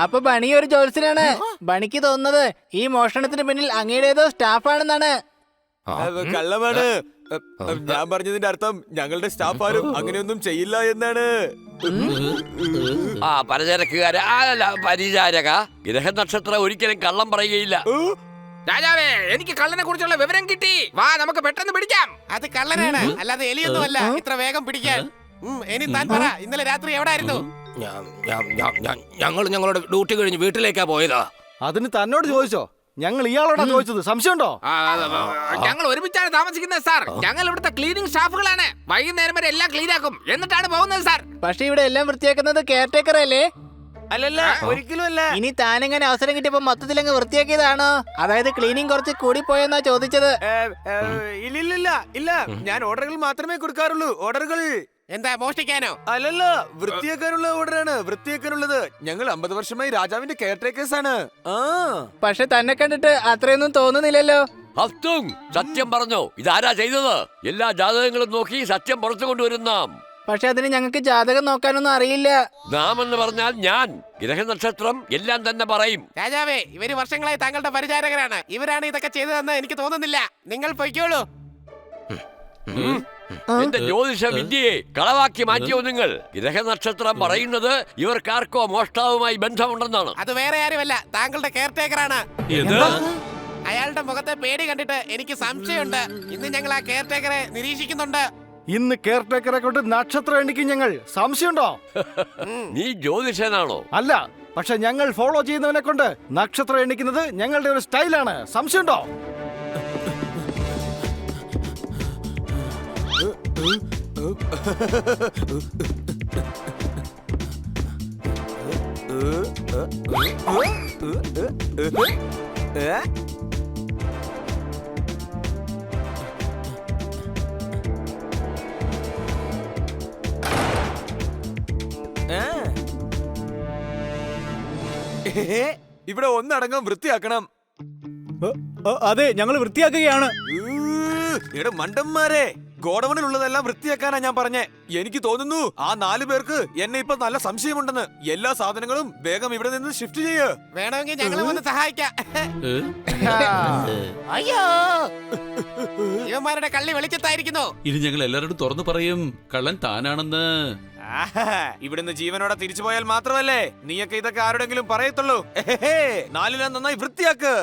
അപ്പൊ ബണി ഒരു ജ്യോത്സ്യനാണ്. ബണിക്ക് തോന്നുന്നത് ഈ മോഷണത്തിന് പിന്നിൽ അങ്ങയുടേതോ സ്റ്റാഫാണെന്നാണ്. കള്ളമാണ്. ഞാൻ പറഞ്ഞതിന്റെ അർത്ഥം ഞങ്ങളുടെ സ്റ്റാഫ് ആരും അങ്ങനെയൊന്നും ചെയ്യില്ല എന്നാണ്. ആ പലചരക്കുകാര പരിചാരക, ഗ്രഹനക്ഷത്രം ഒരിക്കലും കള്ളം പറയുകയില്ല. രാജാവേ, എനിക്ക് കള്ളനെ കുറിച്ചുള്ള വിവരം കിട്ടി. വാ, നമുക്ക് പെട്ടെന്ന് പിടിക്കാം. അത് കള്ളനാണ്, അല്ലാതെ എലിയൊന്നുമല്ല ഇത്ര വേഗം പിടിക്കാൻ. ഇനി താൻ പറ, ഇന്നലെ രാത്രി എവിടായിരുന്നു? ഞങ്ങൾ ഞങ്ങളുടെ ഡ്യൂട്ടി കഴിഞ്ഞ് വീട്ടിലേക്കാ പോയതാ. അതിന് തന്നോട് ചോദിച്ചോ? ഞങ്ങൾ ഇയാളോടാ ചോദിച്ചത്. സംശയമുണ്ടോ? ഞങ്ങൾ ഒരുമിച്ചാണ് താമസിക്കുന്നത് സാർ. ഞങ്ങൾ ഇവിടുത്തെ ക്ലീനിങ് സ്റ്റാഫുകളാണ്. വൈകുന്നേരം വരെ എല്ലാം ക്ലീൻ ആക്കും, എന്നിട്ടാണ് പോകുന്നത് സാർ. പക്ഷെ ഇവിടെ എല്ലാം വൃത്തിയാക്കുന്നത് കെയർടേക്കർ അല്ലേ? അല്ലല്ല, ഒരിക്കലും അല്ല. ഇനി താനെങ്ങനെ അവസരം കിട്ടിയപ്പോ മൊത്തത്തിൽ അങ്ങ് വൃത്തിയാക്കിയതാണോ? അതായത് ക്ലീനിങ് കുറച്ച് കൂടി പോയെന്നാ ചോദിച്ചത്. ഇല്ല, ഞാൻ ഓർഡറുകൾ മാത്രമേ കൊടുക്കാറുള്ളൂ. ഓർഡറുകൾ എന്താ, മോഷ്ടിക്കാനോ? അല്ലല്ല, വൃത്തിയാക്കാനുള്ള ഓർഡറാണ്. വൃത്തിയാക്കാനുള്ളത്. ഞങ്ങൾ 50 വർഷമായി രാജാവിന്റെ കെയർടേക്കേഴ്സ് ആണ്. പക്ഷെ തന്നെ കണ്ടിട്ട് അത്രയൊന്നും തോന്നുന്നില്ലല്ലോ. ഹസ്തും സത്യം പറഞ്ഞോ, ഇതാരാ ചെയ്തത്? എല്ലാ ജാതകങ്ങളും നോക്കി സത്യം പുറത്തു കൊണ്ടുവരുന്ന. പക്ഷെ അതിന് ഞങ്ങൾക്ക് ജാതകം നോക്കാനൊന്നും അറിയില്ല. നാം എന്ന് പറഞ്ഞാൽ ഞാൻ. ഗ്രഹനക്ഷത്രം എല്ലാം തന്നെ പറയും. രാജാവേ, ഇവര് വർഷങ്ങളായി താങ്കളുടെ പരിചാരകരാണ്. ഇവരാണ് ഇതൊക്കെ ചെയ്തതെന്ന് എനിക്ക് തോന്നുന്നില്ല. നിങ്ങൾ പൊയ്ക്കോളൂ. എന്റെ ജ്യോതിഷ വിദ്യയെ കളവാക്കി മാറ്റിയോ നിങ്ങൾ? ഗ്രഹനക്ഷത്രം പറയുന്നത് ഇവർക്കാർക്കോ മോഷ്ടാവുമായി ബന്ധമുണ്ടെന്നാണ്. അത് വേറെ ആരുമല്ല, താങ്കളുടെ കെയർടേക്കറാണ്. അയാളുടെ മുഖത്തെ പേടി കണ്ടിട്ട് എനിക്ക് സംശയമുണ്ട്. ഇന്ന് ഞങ്ങൾ ആ കെയർടേക്കറെ നിരീക്ഷിക്കുന്നുണ്ട്. ഇന്ന് കെയർടേക്കറെ കൊണ്ട് നക്ഷത്രം എണ്ണിക്കും ഞങ്ങൾ. സംശയമുണ്ടോ? നീ ജ്യോതിഷനാണോ? അല്ല, പക്ഷെ ഞങ്ങൾ ഫോളോ ചെയ്യുന്നവനെ കൊണ്ട് നക്ഷത്രം എണ്ണിക്കുന്നത് ഞങ്ങളുടെ ഒരു സ്റ്റൈലാണ്. സംശയമുണ്ടോ? ഇവിടെ ഒന്നടങ്കം വൃത്തിയാക്കണം. അതെ, ഞങ്ങൾ വൃത്തിയാക്കുകയാണ്. എടാ മണ്ടന്മാരെ, ഗോഡൌണിലുള്ളതെല്ലാം വൃത്തിയാക്കാനാ ഞാൻ പറഞ്ഞേ. എനിക്ക് തോന്നുന്നു ആ 4 പേർക്ക് എന്നെ ഇപ്പൊ നല്ല സംശയമുണ്ടെന്ന്. എല്ലാ സാധനങ്ങളും വേഗം ഇവിടെ നിന്ന് ഷിഫ്റ്റ് ചെയ്യ്. വേണമെങ്കിൽ ഞങ്ങൾ വന്ന് സഹായിക്കാം. അയ്യോ, ഇവന്മാരുടെ കള്ളി വെളിച്ചത്തായിരിക്കുന്നു. ഇനി ഞങ്ങൾ എല്ലാവരോടും തുറന്നു പറയും കള്ളൻ താനാണെന്ന്. ഇവിടുന്ന് ജീവനോടെ തിരിച്ചു പോയാൽ മാത്രമല്ലേ നീയൊക്കെ ഇതൊക്കെ ആരോടെങ്കിലും പറയത്തുള്ളൂ. 4 നന്നായി വൃത്തിയാക്ക്.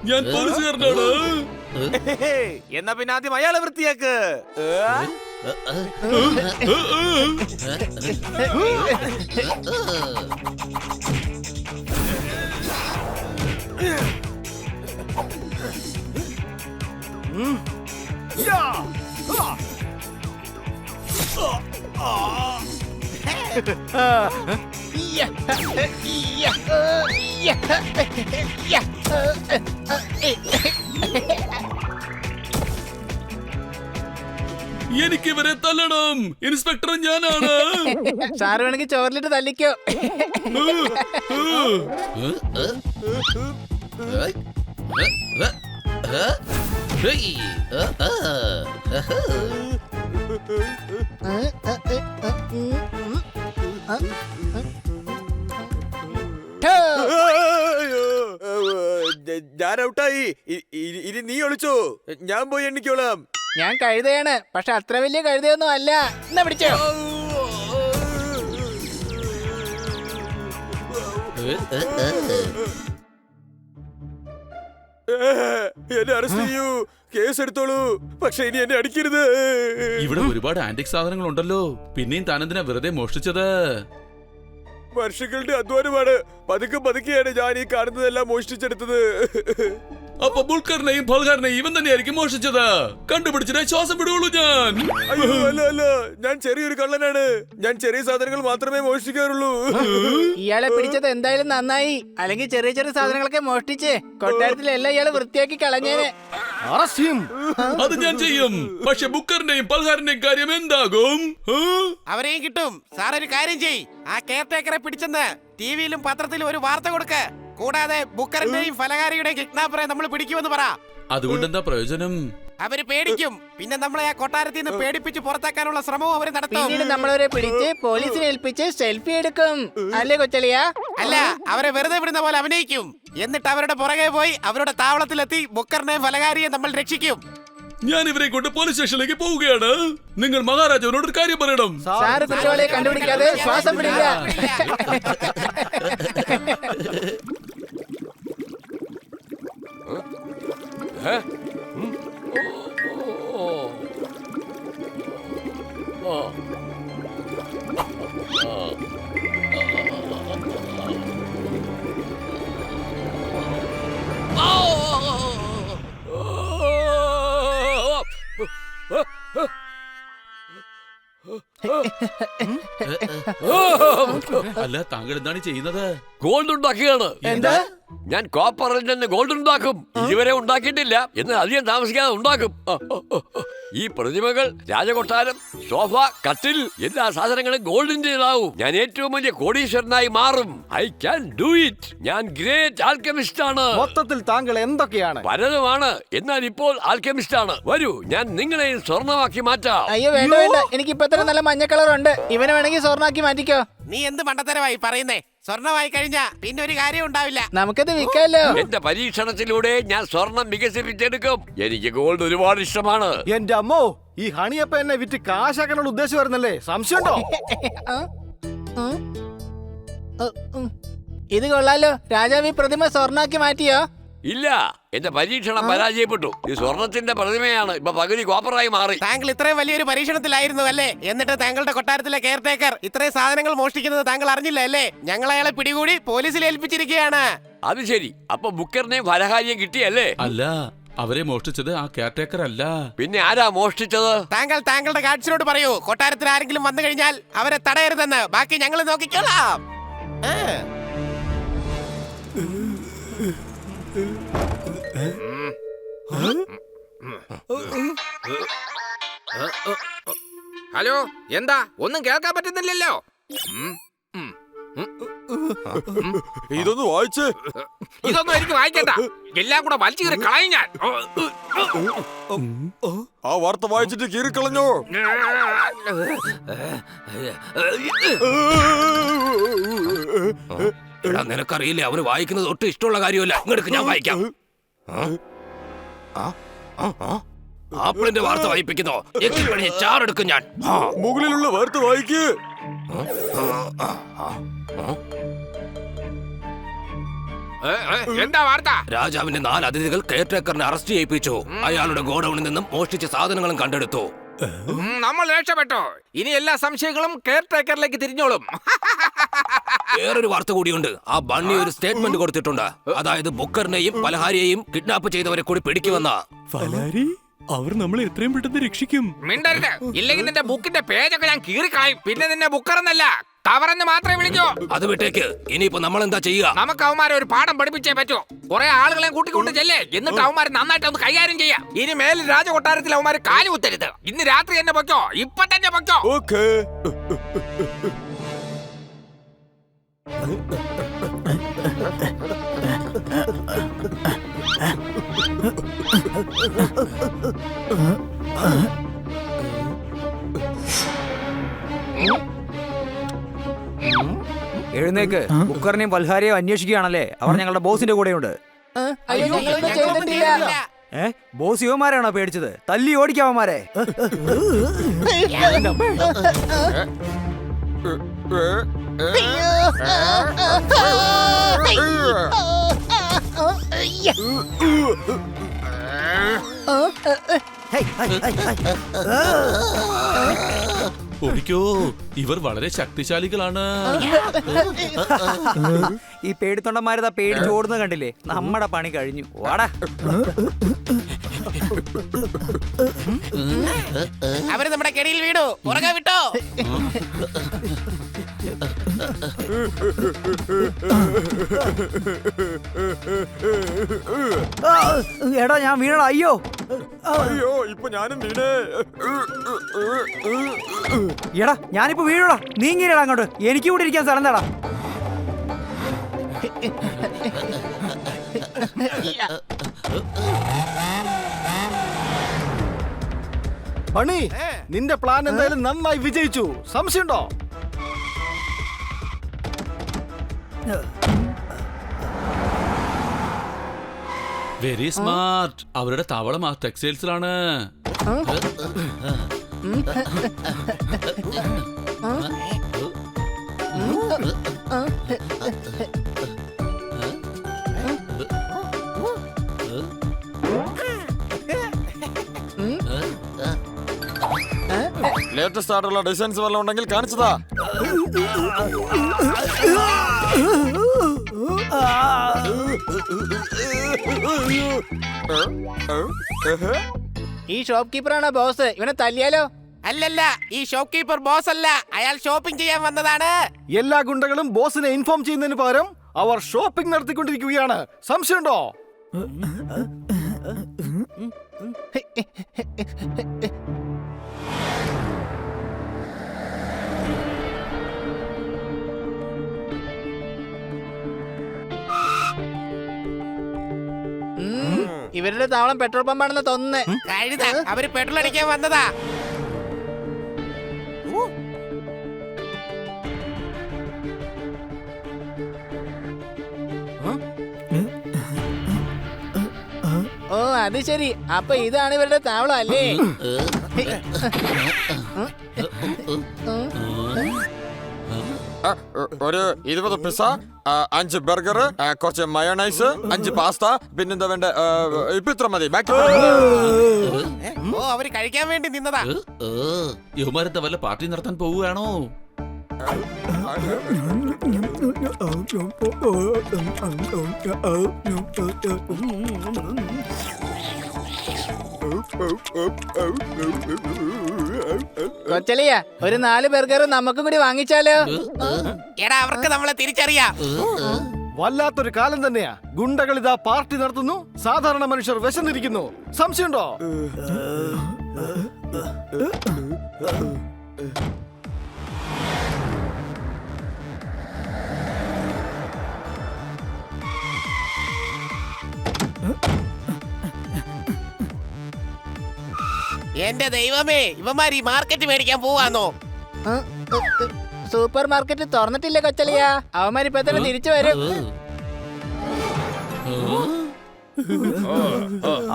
ഞാൻ പോലീസുകാരനാണ്. എന്നാ പിന്നെ ആദ്യം അയാളെ വൃത്തിയാക്ക്. എനിക്ക് ഇവരെ തല്ലണം. ഇൻസ്പെക്ടർ ഞാനാണ്. സാറ് വേണമെങ്കിൽ ചോറിലിട്ട് തല്ലിക്കോ. ഞാൻ ഔട്ടായി. ഇനി നീ ഒളിച്ചോ, ഞാൻ പോയി എണ്ണിക്കോളാം. ഞാൻ കഴുതയാണ്, പക്ഷെ അത്ര വലിയ കഴുതയൊന്നും അല്ല. എന്നാ പിടിച്ചോ. എന്നെ അറസ്റ്റ് ചെയ്യൂ, കേസ് എടുത്തോളൂ, പക്ഷെ ഇനി എന്നെ അടിക്കരുത്. ഇവിടെ ഒരുപാട് ആന്റിക് സാധനങ്ങൾ ഉണ്ടല്ലോ, പിന്നെയും താനെന്തിനാ വെറുതെ മോഷ്ടിച്ചത്? വർഷങ്ങളുടെ അധ്വാനമാണ്. പതുക്കെ പതുക്കെയാണ് ഞാൻ ഈ കാണുന്നതെല്ലാം മോഷ്ടിച്ചെടുത്തത്. അപ്പൊ ബുൾക്കറിനെയും ഫൽഹാറിനെയും ഇവൻ തന്നെയായിരിക്കും മോഷ്ടിച്ചത്. കണ്ടുപിടിച്ചിട്ടേ ശ്വാസം വിടുള്ളൂ ഞാൻ. അയ്യോ അല്ല അല്ല, ഞാൻ ചെറിയൊരു കള്ളനാണ്. ഞാൻ ചെറിയ സാധനങ്ങൾ മാത്രമേ മോഷ്ടിക്കാറുള്ളൂ. ഇയാളെ പിടിച്ചത് എന്തായാലും നന്നായി, അല്ലെങ്കിൽ ചെറിയ ചെറിയ സാധനങ്ങളൊക്കെ മോഷ്ടിച്ച് കൊട്ടാരത്തിലെല്ലാം ഇയാള് വൃത്തിയാക്കി കളഞ്ഞേനെ. അത് ഞാൻ ചെയ്യും. പക്ഷെ ബുക്കറിന്റെയും പൽഹാറിന്റെയും കാര്യം എന്താകും? അവരെയും കിട്ടും. സാർ ഒരു കാര്യം ചെയ്, ആ കെയർടേക്കറെ പിടിച്ചെന്ന് ടിവിയിലും പത്രത്തിലും ഒരു വാർത്ത കൊടുക്ക്. കൂടാതെ ബുക്കറിന്റെയും ഫലഹാരിയുടെയും കിഡ്നാപ്പറെ നമ്മൾ പിടിക്കുമെന്ന് പറ. അതുകൊണ്ട് എന്താ പ്രയോജനം? അവര് പേടിക്കും. പിന്നെ നമ്മളെ ആ കൊട്ടാരത്തിൽ നിന്ന് പേടിപ്പിച്ച് പുറത്താക്കാനുള്ള ശ്രമവും അവര് നടത്തും. പിന്നീട് നമ്മളവരെ പിടിച്ച് പോലീസിനെ ഏൽപ്പിച്ച് സെൽഫി എടുക്കും. അല്ലേ കൊച്ചളിയാ? അല്ല, അവരെ വെറുതെ വിടുന്ന പോലെ അഭിനയിക്കും. എന്നിട്ട് അവരുടെ പുറകെ പോയി അവരുടെ താവളത്തിലെത്തി ബുക്കറിനെയും ഫലഹാരിയെ നമ്മൾ രക്ഷിക്കും. ഞാൻ ഇവരെ കൊണ്ട് പോലീസ് സ്റ്റേഷനിലേക്ക് പോവുകയാണ്. നിങ്ങൾ മഹാരാജാവിനോട് ഒരു കാര്യം പറയണം. സാറ് കുറ്റവാളിയെ കണ്ടുപിടിക്കാതെ ശ്വാസം വിടില്ല. അല്ല, താങ്കൾ എന്താണ് ചെയ്യുന്നത്? ഗോൾഡ് ഉണ്ടാക്കുകയാണ്. എന്താ? ഞാൻ കോപ്പറിൽ നിന്ന് ഗോൾഡ് ഉണ്ടാക്കും. ഇതുവരെ ഉണ്ടാക്കിയിട്ടില്ല, എന്നാൽ അധികം താമസിക്കാതെ ഉണ്ടാക്കും. ഈ പ്രതിമകൾ, രാജകൊട്ടാരം, സോഫ, കട്ടിൽ, എല്ലാ സാധനങ്ങളും ഗോൾഡിന്റേതാവും. ഞാൻ ഏറ്റവും വലിയ കോടീശ്വരനായി മാറും. I can do it. ഞാൻ ഗ്രേറ്റ് ആൽക്കെമിസ്റ്റ് ആണ്. മൊത്തത്തിൽ താങ്കൾ എന്തൊക്കെയാണ്? പലതുമാണ്, എന്നാൽ ഇപ്പോൾ ആൽക്കെമിസ്റ്റ് ആണ്. വരൂ, ഞാൻ നിങ്ങളെയും സ്വർണമാക്കി മാറ്റാം. അയ്യോ വേണ്ട വേണ്ട, എനിക്ക് ഇപ്പൊ തന്നെ നല്ല മഞ്ഞ കളർ ഉണ്ട്. ഇവനെ വേണമെങ്കിൽ സ്വർണ്ണാക്കി മാറ്റിക്കോ. നീ എന്ത് മണ്ടത്തരമായി പറയുന്നേ? സ്വർണമായി കഴിഞ്ഞാ പിന്നെ ഒരു കാര്യം ഉണ്ടാവില്ല. നമുക്കത് വിൽക്കാലോ. എന്റെ പരീക്ഷണത്തിലൂടെ ഞാൻ സ്വർണം വികസിപ്പിച്ചെടുക്കും. എനിക്ക് ഗോൾഡ് ഒരുപാട് ഇഷ്ടമാണ്. എന്റെ അമ്മോ, ഈ ഹണിയപ്പ എന്നെ വിറ്റ് കാശാക്കാനുള്ള ഉദ്ദേശം വരുന്നല്ലേ? സംശയമുണ്ടോ? ഇത് കൊള്ളാലോ. രാജാവ് ഈ പ്രതിമ സ്വർണ്ണാക്കി മാറ്റിയോ? ഇല്ല, എന്റെ പരീക്ഷണം പരാജയപ്പെട്ടു. ഈ സ്വർണത്തിന്റെ പ്രതിമയാണ് ഇപ്പൊ പകുതി കോപ്പറായി മാറി. താങ്കൾ ഇത്രയും വലിയൊരു പരീക്ഷണത്തിലായിരുന്നു അല്ലേ? എന്നിട്ട് താങ്കളുടെ കൊട്ടാരത്തിലെ കെയർടേക്കർ ഇത്രയും സാധനങ്ങൾ മോഷ്ടിക്കുന്നത് താങ്കൾ അറിഞ്ഞില്ല അല്ലേ? ഞങ്ങൾ അയാളെ പിടികൂടി പോലീസിൽ ഏൽപ്പിച്ചിരിക്കുകയാണ്. അത് ശരി, അപ്പൊ ബുക്കറിനെയും ഫലഹാരിയും കിട്ടിയല്ലേ? അല്ല, അവരെ മോഷ്ടിച്ചത് ആ കെയർടേക്കർ അല്ല. പിന്നെ ആരാ മോഷ്ടിച്ചത്? താങ്കൾ താങ്കളുടെ ഗാർഡ്സിനോട് പറയൂ, കൊട്ടാരത്തിൽ ആരെങ്കിലും വന്നു കഴിഞ്ഞാൽ അവരെ തടയരുതെന്ന്. ബാക്കി ഞങ്ങൾ നോക്കിക്കോളാം. ഹലോ, എന്താ? ഒന്നും കേൾക്കാൻ പറ്റുന്നില്ലല്ലോ. ഇതൊന്ന് വായിച്ച്. ഇതൊന്നും എനിക്ക് വായിക്കണ്ട, എല്ലാം കൂടെ വലിച്ചു കീറി കളയും ഞാൻ. ആ വാർത്ത വായിച്ചിട്ട് കീറിക്കളഞ്ഞോ? എടാ, നിനക്കറിയില്ലേ, അവന് വായിക്കുന്നത് ഒട്ടും ഇഷ്ടമുള്ള കാര്യമല്ല. ഇങ്ങോട്ട് ഞാൻ വായിക്കാം. ആപ്പിളിന്റെ വാർത്ത വായിപ്പിക്കുന്നോ? എത്തിപ്പണിഞ്ഞ് ചാറെടുക്കും ഞാൻ. മുകളിലുള്ള വാർത്ത വായിക്ക്. എന്താ വാർത്ത? രാജാവിന്റെ 4 അതിഥികൾ കെയർടേക്കറിനെ അറസ്റ്റ് ചെയ്യിപ്പിച്ചു. അയാളുടെ ഗോഡൌണിൽ നിന്നും മോഷ്ടിച്ച സാധനങ്ങളും കണ്ടെടുത്തു. നമ്മൾ രക്ഷപ്പെട്ടോ. ഇനി എല്ലാ സംശയങ്ങളും കെയർടേക്കറിലേക്ക് തിരിഞ്ഞോളും. വേറൊരു വാർത്ത കൂടിയുണ്ട്. ആ ബണ്ണി ഒരു സ്റ്റേറ്റ്മെന്റ് കൊടുത്തിട്ടുണ്ട്. അതായത് ബുക്കറിനെയും പലഹാരിയെയും കിഡ്നാപ്പ് ചെയ്തവരെ കൂടി പിടിക്കുമെന്ന. ഫലാരി, അവർ നമ്മളെ എത്രയും പെട്ടെന്ന് രക്ഷിക്കും. മിണ്ടരുത്, ഇല്ലെങ്കിൽ നിന്റെ ബുക്കിന്റെ പേജൊക്കെ ഞാൻ കീറിക്കളയും. പിന്നെ നിന്നെ ബുക്കറെന്നല്ല, തവറെന്ന് മാത്രമേ വിളിക്കൂ. അത് വിട്ടേക്ക്. ഇനിയിപ്പോ നമ്മൾ എന്താ ചെയ്യുക? നമുക്ക് അവന്മാരെ ഒരു പാഠം പഠിപ്പിച്ചേ പറ്റൂ. കുറെ ആളുകളെ കൂട്ടിക്കൊണ്ട് ചെല്ലേ, എന്നിട്ട് അവന്മാരെ നന്നായിട്ട് ഒന്ന് കൈകാര്യം ചെയ്യാം. ഇനി മേലിൽ രാജകൊട്ടാരത്തിൽ അവന്മാര് കാലു കുത്തരുത്. ഇന്ന് രാത്രി തന്നെ പൊയ്ക്കോ, ഇപ്പൊ തന്നെ പൊയ്ക്കോ. ഓക്കേ. എഴുന്നേക്ക്. ബുക്കറിനെയും പൽഹാരിയെയും അന്വേഷിക്കുകയാണല്ലേ? അവർ ഞങ്ങളുടെ ബോസിന്റെ കൂടെയുണ്ട്. അയ്യോ ഞങ്ങളൊന്നും ചെയ്തിട്ടില്ല. ബോസ് യുവമാരാണോ പേടിച്ചത്? തല്ലി ഓടിക്കാവന്മാരെ. ഓടിക്കോ, ഇവർ വളരെ ശക്തിശാലികളാണ്. ഈ പേടിത്തൊണ്ടന്മാരതാ പേടിച്ച് ഓടുന്നത് കണ്ടില്ലേ? നമ്മുടെ പണി കഴിഞ്ഞു. വാടാ. അവര് നമ്മുടെ കെടിയിൽ വീണു. പുറകെ വിട്ടോ. എടാ ഞാൻ വീണടാ. അയ്യോ അയ്യോ, ഇപ്പൊ ഞാനും വീണേ. എടാ ഞാനിപ്പോ വീഴടാ. നീങ്ങിരടാ അങ്ങോട്ട്. എനിക്ക് കൂടെ ഇരിക്കാൻ സ്ഥലം തടാ. പണി, നിന്റെ പ്ലാൻ എന്തായാലും നന്നായി വിജയിച്ചു. സംശയമുണ്ടോ? Very smart. അവരുടെ താവളം ആ ടെക്സ്റ്റൈൽസിലാണ്. ലേറ്റസ്റ്റ് ആയിട്ടുള്ള ഡിസൈൻസ് വല്ലതും ഉണ്ടെങ്കിൽ കാണിച്ചതാ. ഈ ഷോപ്പ് കീപ്പറാണ് ബോസ്. ഇവനെ തല്ലിയാലോ? അല്ലല്ല, ഈ ഷോപ്പ് കീപ്പർ ബോസ് അല്ല. അയാൾ ഷോപ്പിംഗ് ചെയ്യാൻ വന്നതാണ്. എല്ലാ ഗുണ്ടകളും ബോസിനെ ഇൻഫോം ചെയ്യുന്നതിന് പകരം അവർ ഷോപ്പിംഗ് നടത്തിക്കൊണ്ടിരിക്കുകയാണ്. സംശയമുണ്ടോ? ഇവരുടെ താവളം പെട്രോൾ പമ്പാണെന്ന് തോന്നുന്നേ. കഴുത, അവര് പെട്രോൾ അടിക്കാൻ വന്നതാ. ഓ അത് ശരി. അപ്പൊ ഇതാണ് ഇവരുടെ താവളം അല്ലേ? ഒരു 20 പിസ്സ, 5 ബർഗർ, കുറച്ച് മയോണൈസ്, 5 പാസ്ത, പിന്നെന്താ വേണ്ട? ഇപ്പൊ ഇത്ര മതി. ബാക്കി ഓ, അവര് കഴിക്കാൻ വേണ്ടി നിന്നതാ. യുവമാരത്തെ വല്ല പാർട്ടി നടത്താൻ പോവുകയാണോ? കൊച്ചലിയ, ഒരു 4 ബർഗർ നമുക്കും കൂടി വാങ്ങിച്ചാലോ? എടാ, അവർക്ക് നമ്മളെ തിരിച്ചറിയാം. വല്ലാത്തൊരു കാലം തന്നെയാ. ഗുണ്ടകൾ ഇതാ പാർട്ടി നടത്തുന്നു, സാധാരണ മനുഷ്യർ വിശന്നിരിക്കുന്നു. സംശയമുണ്ടോ? എന്റെ ദൈവമേ, ഇവന്മാർ ഈ മാർക്കറ്റ് മേടിക്കാൻ പോവാന്നോ? Super market തുറന്നിട്ടില്ലേ കൊച്ചലിയ? അവന്മാരിപ്പോ തന്നെ തിരിച്ചു വരും.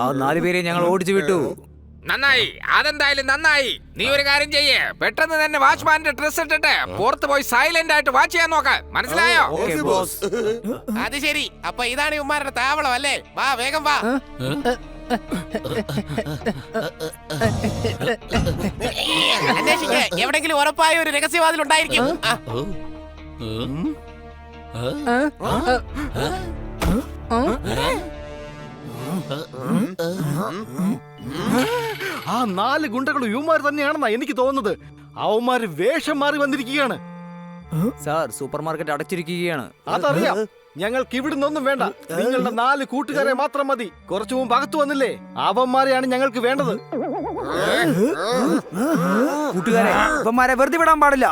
ആ 4 പേരെ ഞങ്ങൾ ഓടിച്ചു വിട്ടു. നന്നായി, അതെന്തായാലും നന്നായി. നീ ഒരു കാര്യം ചെയ്യേ, പെട്ടെന്ന് തന്നെ വാച്ച്മാന്റെ ഡ്രസ് ഇട്ടിട്ട് പുറത്ത് പോയി സൈലന്റ് ആയിട്ട് വാച്ച് ചെയ്യാൻ നോക്ക. മനസ്സിലായോ? അത് ശരി. അപ്പൊ ഇതാണ് ഇവന്മാരുടെ താവളം അല്ലേ? വാ, വേഗം വാ. അന്വേഷിക്ക, എവിടെങ്കിലും ഉറപ്പായ ഒരു രഹസ്യവാതിൽ ഉണ്ടായിരിക്കും. ആ 4 ഗുണ്ടകൾ യുവമാർ തന്നെയാണെന്നാ എനിക്ക് തോന്നുന്നത്. അവന്മാര് വേഷം മാറി വന്നിരിക്കുകയാണ്. സാർ, സൂപ്പർ മാർക്കറ്റ് അടച്ചിരിക്കുകയാണ്. അതറിയാം. ഞങ്ങൾക്ക് ഇവിടുന്നൊന്നും വേണ്ട. നിങ്ങളുടെ 4 കൂട്ടുകാരെ മാത്രം മതി. കുറച്ചു മുമ്പ് അകത്ത് വന്നില്ലേ? അവന്മാരെയാണ് ഞങ്ങൾക്ക് വേണ്ടത്. കൂട്ടുകാരെ, ഇവന്മാരെ വെറുതെ വിടാൻ പാടില്ല.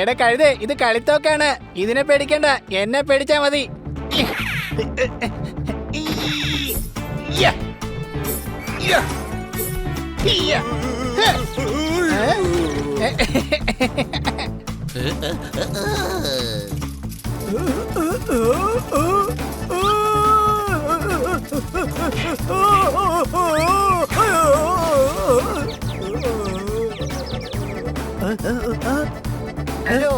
എടാ കഴുതേ, ഇത് കളിത്തോക്കാണ്. ഇതിനെ പേടിക്കണ്ട, എന്നെ പേടിച്ചാ മതി. ഹലോ.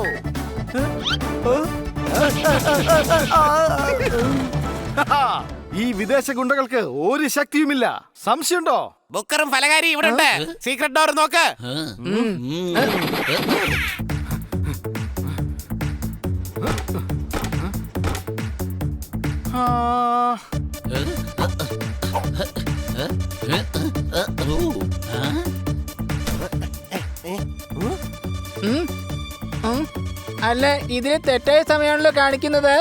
ഈ വിദേശ ഗുണ്ടകൾക്ക് ഒരു ശക്തിയുമില്ല. സംശയമുണ്ടോ? ബുക്കറും ഫലകാരി ഇവിടെ ഉണ്ട്. സീക്രട്ട് ഡോർ നോക്ക്. അല്ല, ഇതിന് തെറ്റായ സമയമാണല്ലോ കാണിക്കുന്നത്.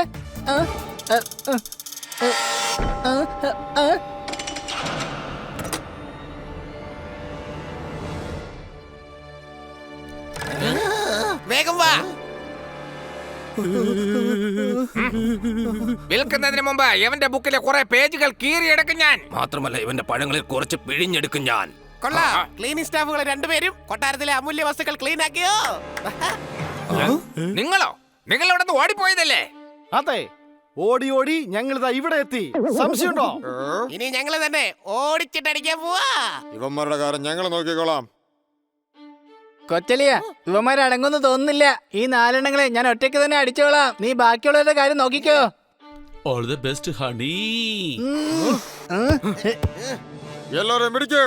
വേഗം വാ. വിൽക്കുന്നതിന് മുമ്പ് ഇവന്റെ ബുക്കിലെ കുറെ പേജുകൾ കീറിയെടുക്കും ഞാൻ. മാത്രമല്ല ഇവന്റെ പഴങ്ങളിൽ കുറച്ച് പിഴിഞ്ഞെടുക്കും ഞാൻ. കൊള്ളാം. ക്ലീനിങ് സ്റ്റാഫുകൾ രണ്ടുപേരും കൊട്ടാരത്തിലെ അമൂല്യ വസ്തുക്കൾ ക്ലീൻ ആക്കിയോ? നിങ്ങളോ? നിങ്ങൾ ഇവിടെ നിന്ന് ഓടിപ്പോയതല്ലേ? അതെ, ഓടി ഓടി ഞങ്ങൾ ഇവിടെ എത്തി. സംശയമുണ്ടോ? ഇനി ഞങ്ങള് തന്നെ ഓടിച്ചിട്ടടിക്കാൻ പോവാ. ഇവന്മാരുടെ കാര്യം ഞങ്ങൾ നോക്കിക്കോളാം. കൊച്ചലിയ, ഇവന്മാരടങ്ങുന്നു തോന്നുന്നില്ല. ഈ 4 എണ്ണങ്ങളെ ഞാൻ ഒറ്റയ്ക്ക് തന്നെ അടിച്ചോളാം. നീ ബാക്കിയുള്ളവരുടെ കാര്യം നോക്കിക്കോ. All the best honey. എല്ലാരും പിടിക്ക്.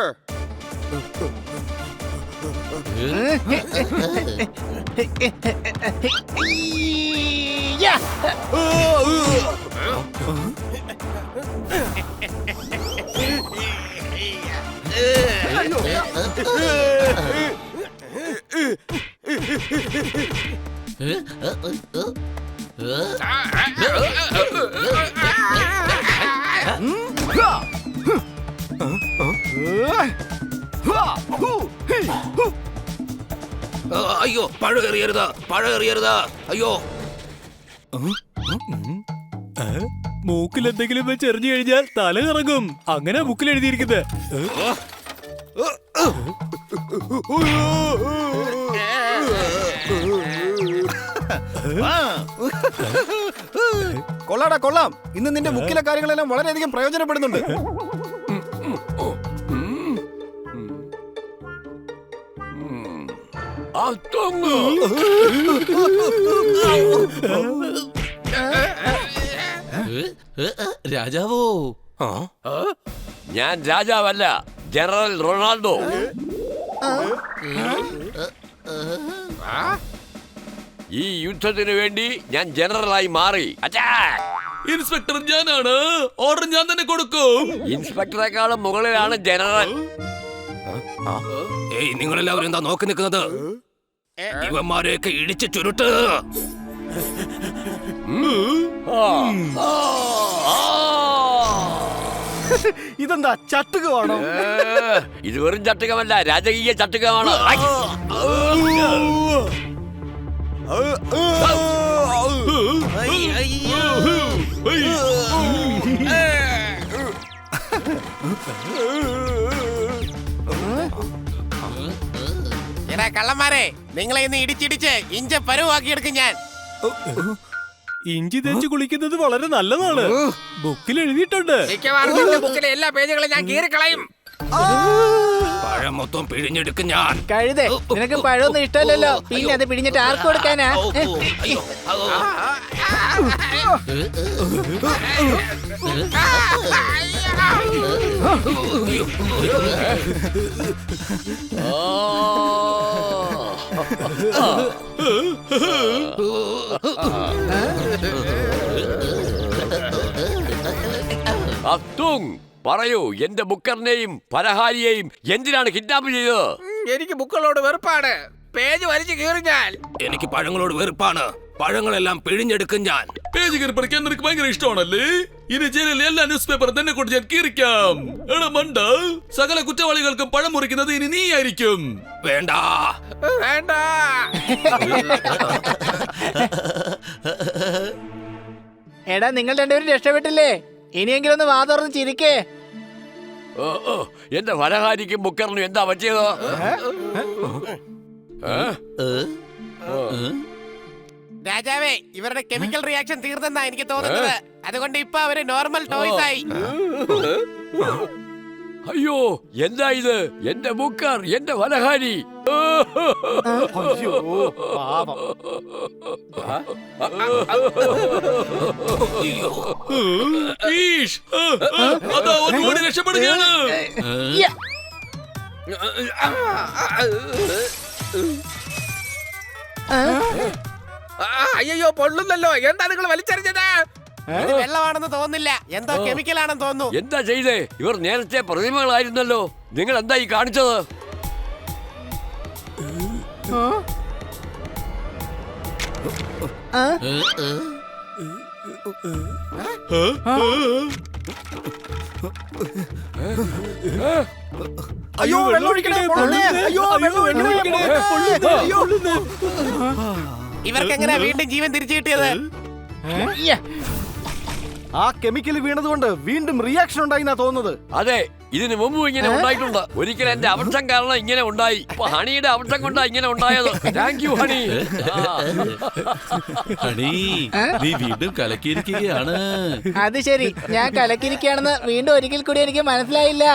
അയ്യോ, പഴം എറിയരുത്, പഴം എറിയരുത്. അയ്യോ, മൂക്കിൽ എന്തെങ്കിലും വെച്ച് എറിഞ്ഞു കഴിഞ്ഞാൽ തല കറങ്ങും. അങ്ങനെ ബുക്കിൽ എഴുതിയിരിക്കുന്നത്. കൊള്ളാടാ കൊള്ളാം. ഇന്ന് നിന്റെ ബുക്കിലെ കാര്യങ്ങളെല്ലാം വളരെയധികം പ്രയോജനപ്പെടുന്നുണ്ട്. രാജാവോ? ഞാൻ രാജാവല്ല, ജനറൽ റൊണാൾഡോ. ഈ യുദ്ധത്തിന് വേണ്ടി ഞാൻ ജനറലായി മാറി. ഇൻസ്പെക്ടർ ഞാനാണ്. ഓർഡർ ഞാൻ തന്നെ കൊടുക്കും. ഇൻസ്പെക്ടറെക്കാളും മുകളിലാണ് ജനറൽ. ഏയ്, നിങ്ങളെല്ലാവരും എന്താ നോക്കി നിൽക്കുന്നത്? ഇവന്മാരെയൊക്കെ ഇടിച്ച് ചുരുട്ട്. ഇതെന്താ ചട്ടുകമാണോ? ഇത് വെറും ചട്ടുകമല്ല, രാജകീയ ചട്ടുകമാണ്. എടാ കള്ളന്മാരെ, നിങ്ങളെ ഇന്ന് ഇടിച്ചിടിച്ച് ഇഞ്ച പരുവാക്കിയെടുക്കും ഞാൻ. ഇഞ്ചി തേച്ച് കുളിക്കുന്നത് വളരെ നല്ലതാണ്. ബുക്കിൽ എഴുതിയിട്ടുണ്ട്. മിക്കവാറും നിന്റെ ബുക്കിലെ എല്ലാ പേജുകളും ഞാൻ കീറിക്കളയും. പഴം മൊത്തം പിഴിഞ്ഞെടുക്കും ഞാൻ. കഴുതേ, നിനക്ക് പഴമൊന്നും ഇഷ്ടമല്ലല്ലോ, പിന്നെ അത് പിടിഞ്ഞിട്ട് ആർക്ക് കൊടുക്കാനാ? അയ്യോ, അത്തുങ്, പറയൂ, എന്റെ ബുക്കറിനെയും പലഹാരിയെയും എന്തിനാണ് കിഡ്നാപ്പ് ചെയ്തത്? എനിക്ക് ബുക്കുകളോട് വെറുപ്പാണ്. പേജ് വലിച്ചു കീറി ഞാൻ. എനിക്ക് പഴങ്ങളോട് വെറുപ്പാണ്. പഴങ്ങളെല്ലാം പിഴിഞ്ഞെടുക്കും ഞാൻ. പേജ് കയറി പഠിക്കാൻ നിനക്ക് ഭയങ്കര ഇഷ്ടമാണല്ലേ? ഇനി ജയിലിലെ എല്ലാ ന്യൂസ് പേപ്പറും തന്നെ കൊണ്ട് ഞാൻ കീറിക്കാം. എടാ മണ്ട, സകല കുറ്റവാളികൾക്കും പഴം മുറിക്കുന്നത് ഇനി നീ ആയിരിക്കും. വേണ്ട വേണ്ട. എടാ, നിങ്ങൾ രണ്ടുപേരും രക്ഷപ്പെട്ടില്ലേ? ഇനിയെങ്കിലും ഒന്ന് വാ തുറന്ന് ചിരിക്കേ. എന്റെ പലഹാരിക്കും ബുക്കറിനും എന്താ പറ്റിയത്? രാജാവേ, ഇവരുടെ കെമിക്കൽ റിയാക്ഷൻ തീർന്നെന്നാ എനിക്ക് തോന്നുന്നത്. അതുകൊണ്ട് ഇപ്പൊ അവര് നോർമൽ ടോയ്സ് ആയി. അയ്യോ, എന്താ ഇത്? എന്റെ ബുക്കർ, എന്റെ പലഹാരി. ഈഷ്, അതാ ഒന്ന് ഓടി രക്ഷപ്പെടുകയാണ്. അയ്യോ, പൊള്ളുന്നല്ലോ. എന്താ നിങ്ങൾ വലിച്ചെറിഞ്ഞത്? ഇത് വെള്ളമാണെന്ന് തോന്നുന്നില്ല, എന്തോ കെമിക്കൽ ആണെന്ന് തോന്നുന്നു. എന്താ ചെയ്തേ? ഇവർ നേരത്തെ പ്രതിമകളായിരുന്നല്ലോ. നിങ്ങൾ എന്താ ഈ കാണിച്ചത്? അയ്യോ, വെള്ളം ഒഴിക്കണേ, പൊള്ളണേ. അയ്യോ, വെള്ളം ഒഴിക്കണേ, പൊള്ളുന്നേ. അയ്യോ. ഇവർക്ക് എങ്ങനെ വീണ്ടും ജീവൻ തിരിച്ചു കിട്ടിയത്? ആ കെമിക്കൽ വീണതുകൊണ്ട് വീണ്ടും റിയാക്ഷൻ ഉണ്ടായിന്നാ തോന്നുന്നത്. അതെ, ഇതിനു മുമ്പ് ഇങ്ങനെ ഉണ്ടായിട്ടുണ്ട്. ഒരിക്കൽ എന്റെ അബദ്ധം കാരണം ഇങ്ങനെ ഉണ്ടായി. ഇപ്പൊ ഹണിയുടെ അബദ്ധം കൊണ്ടാ ഇങ്ങനെ ഉണ്ടായത്. Thank you honey. ഹണി, നീ വീണ്ടും കലക്കിയിരിക്കുകയാണ്. അത് ശരി, ഞാൻ കലക്കിരിക്കുകയാണെന്ന് വീണ്ടും ഒരിക്കൽ കൂടി എനിക്ക് മനസ്സിലായില്ല.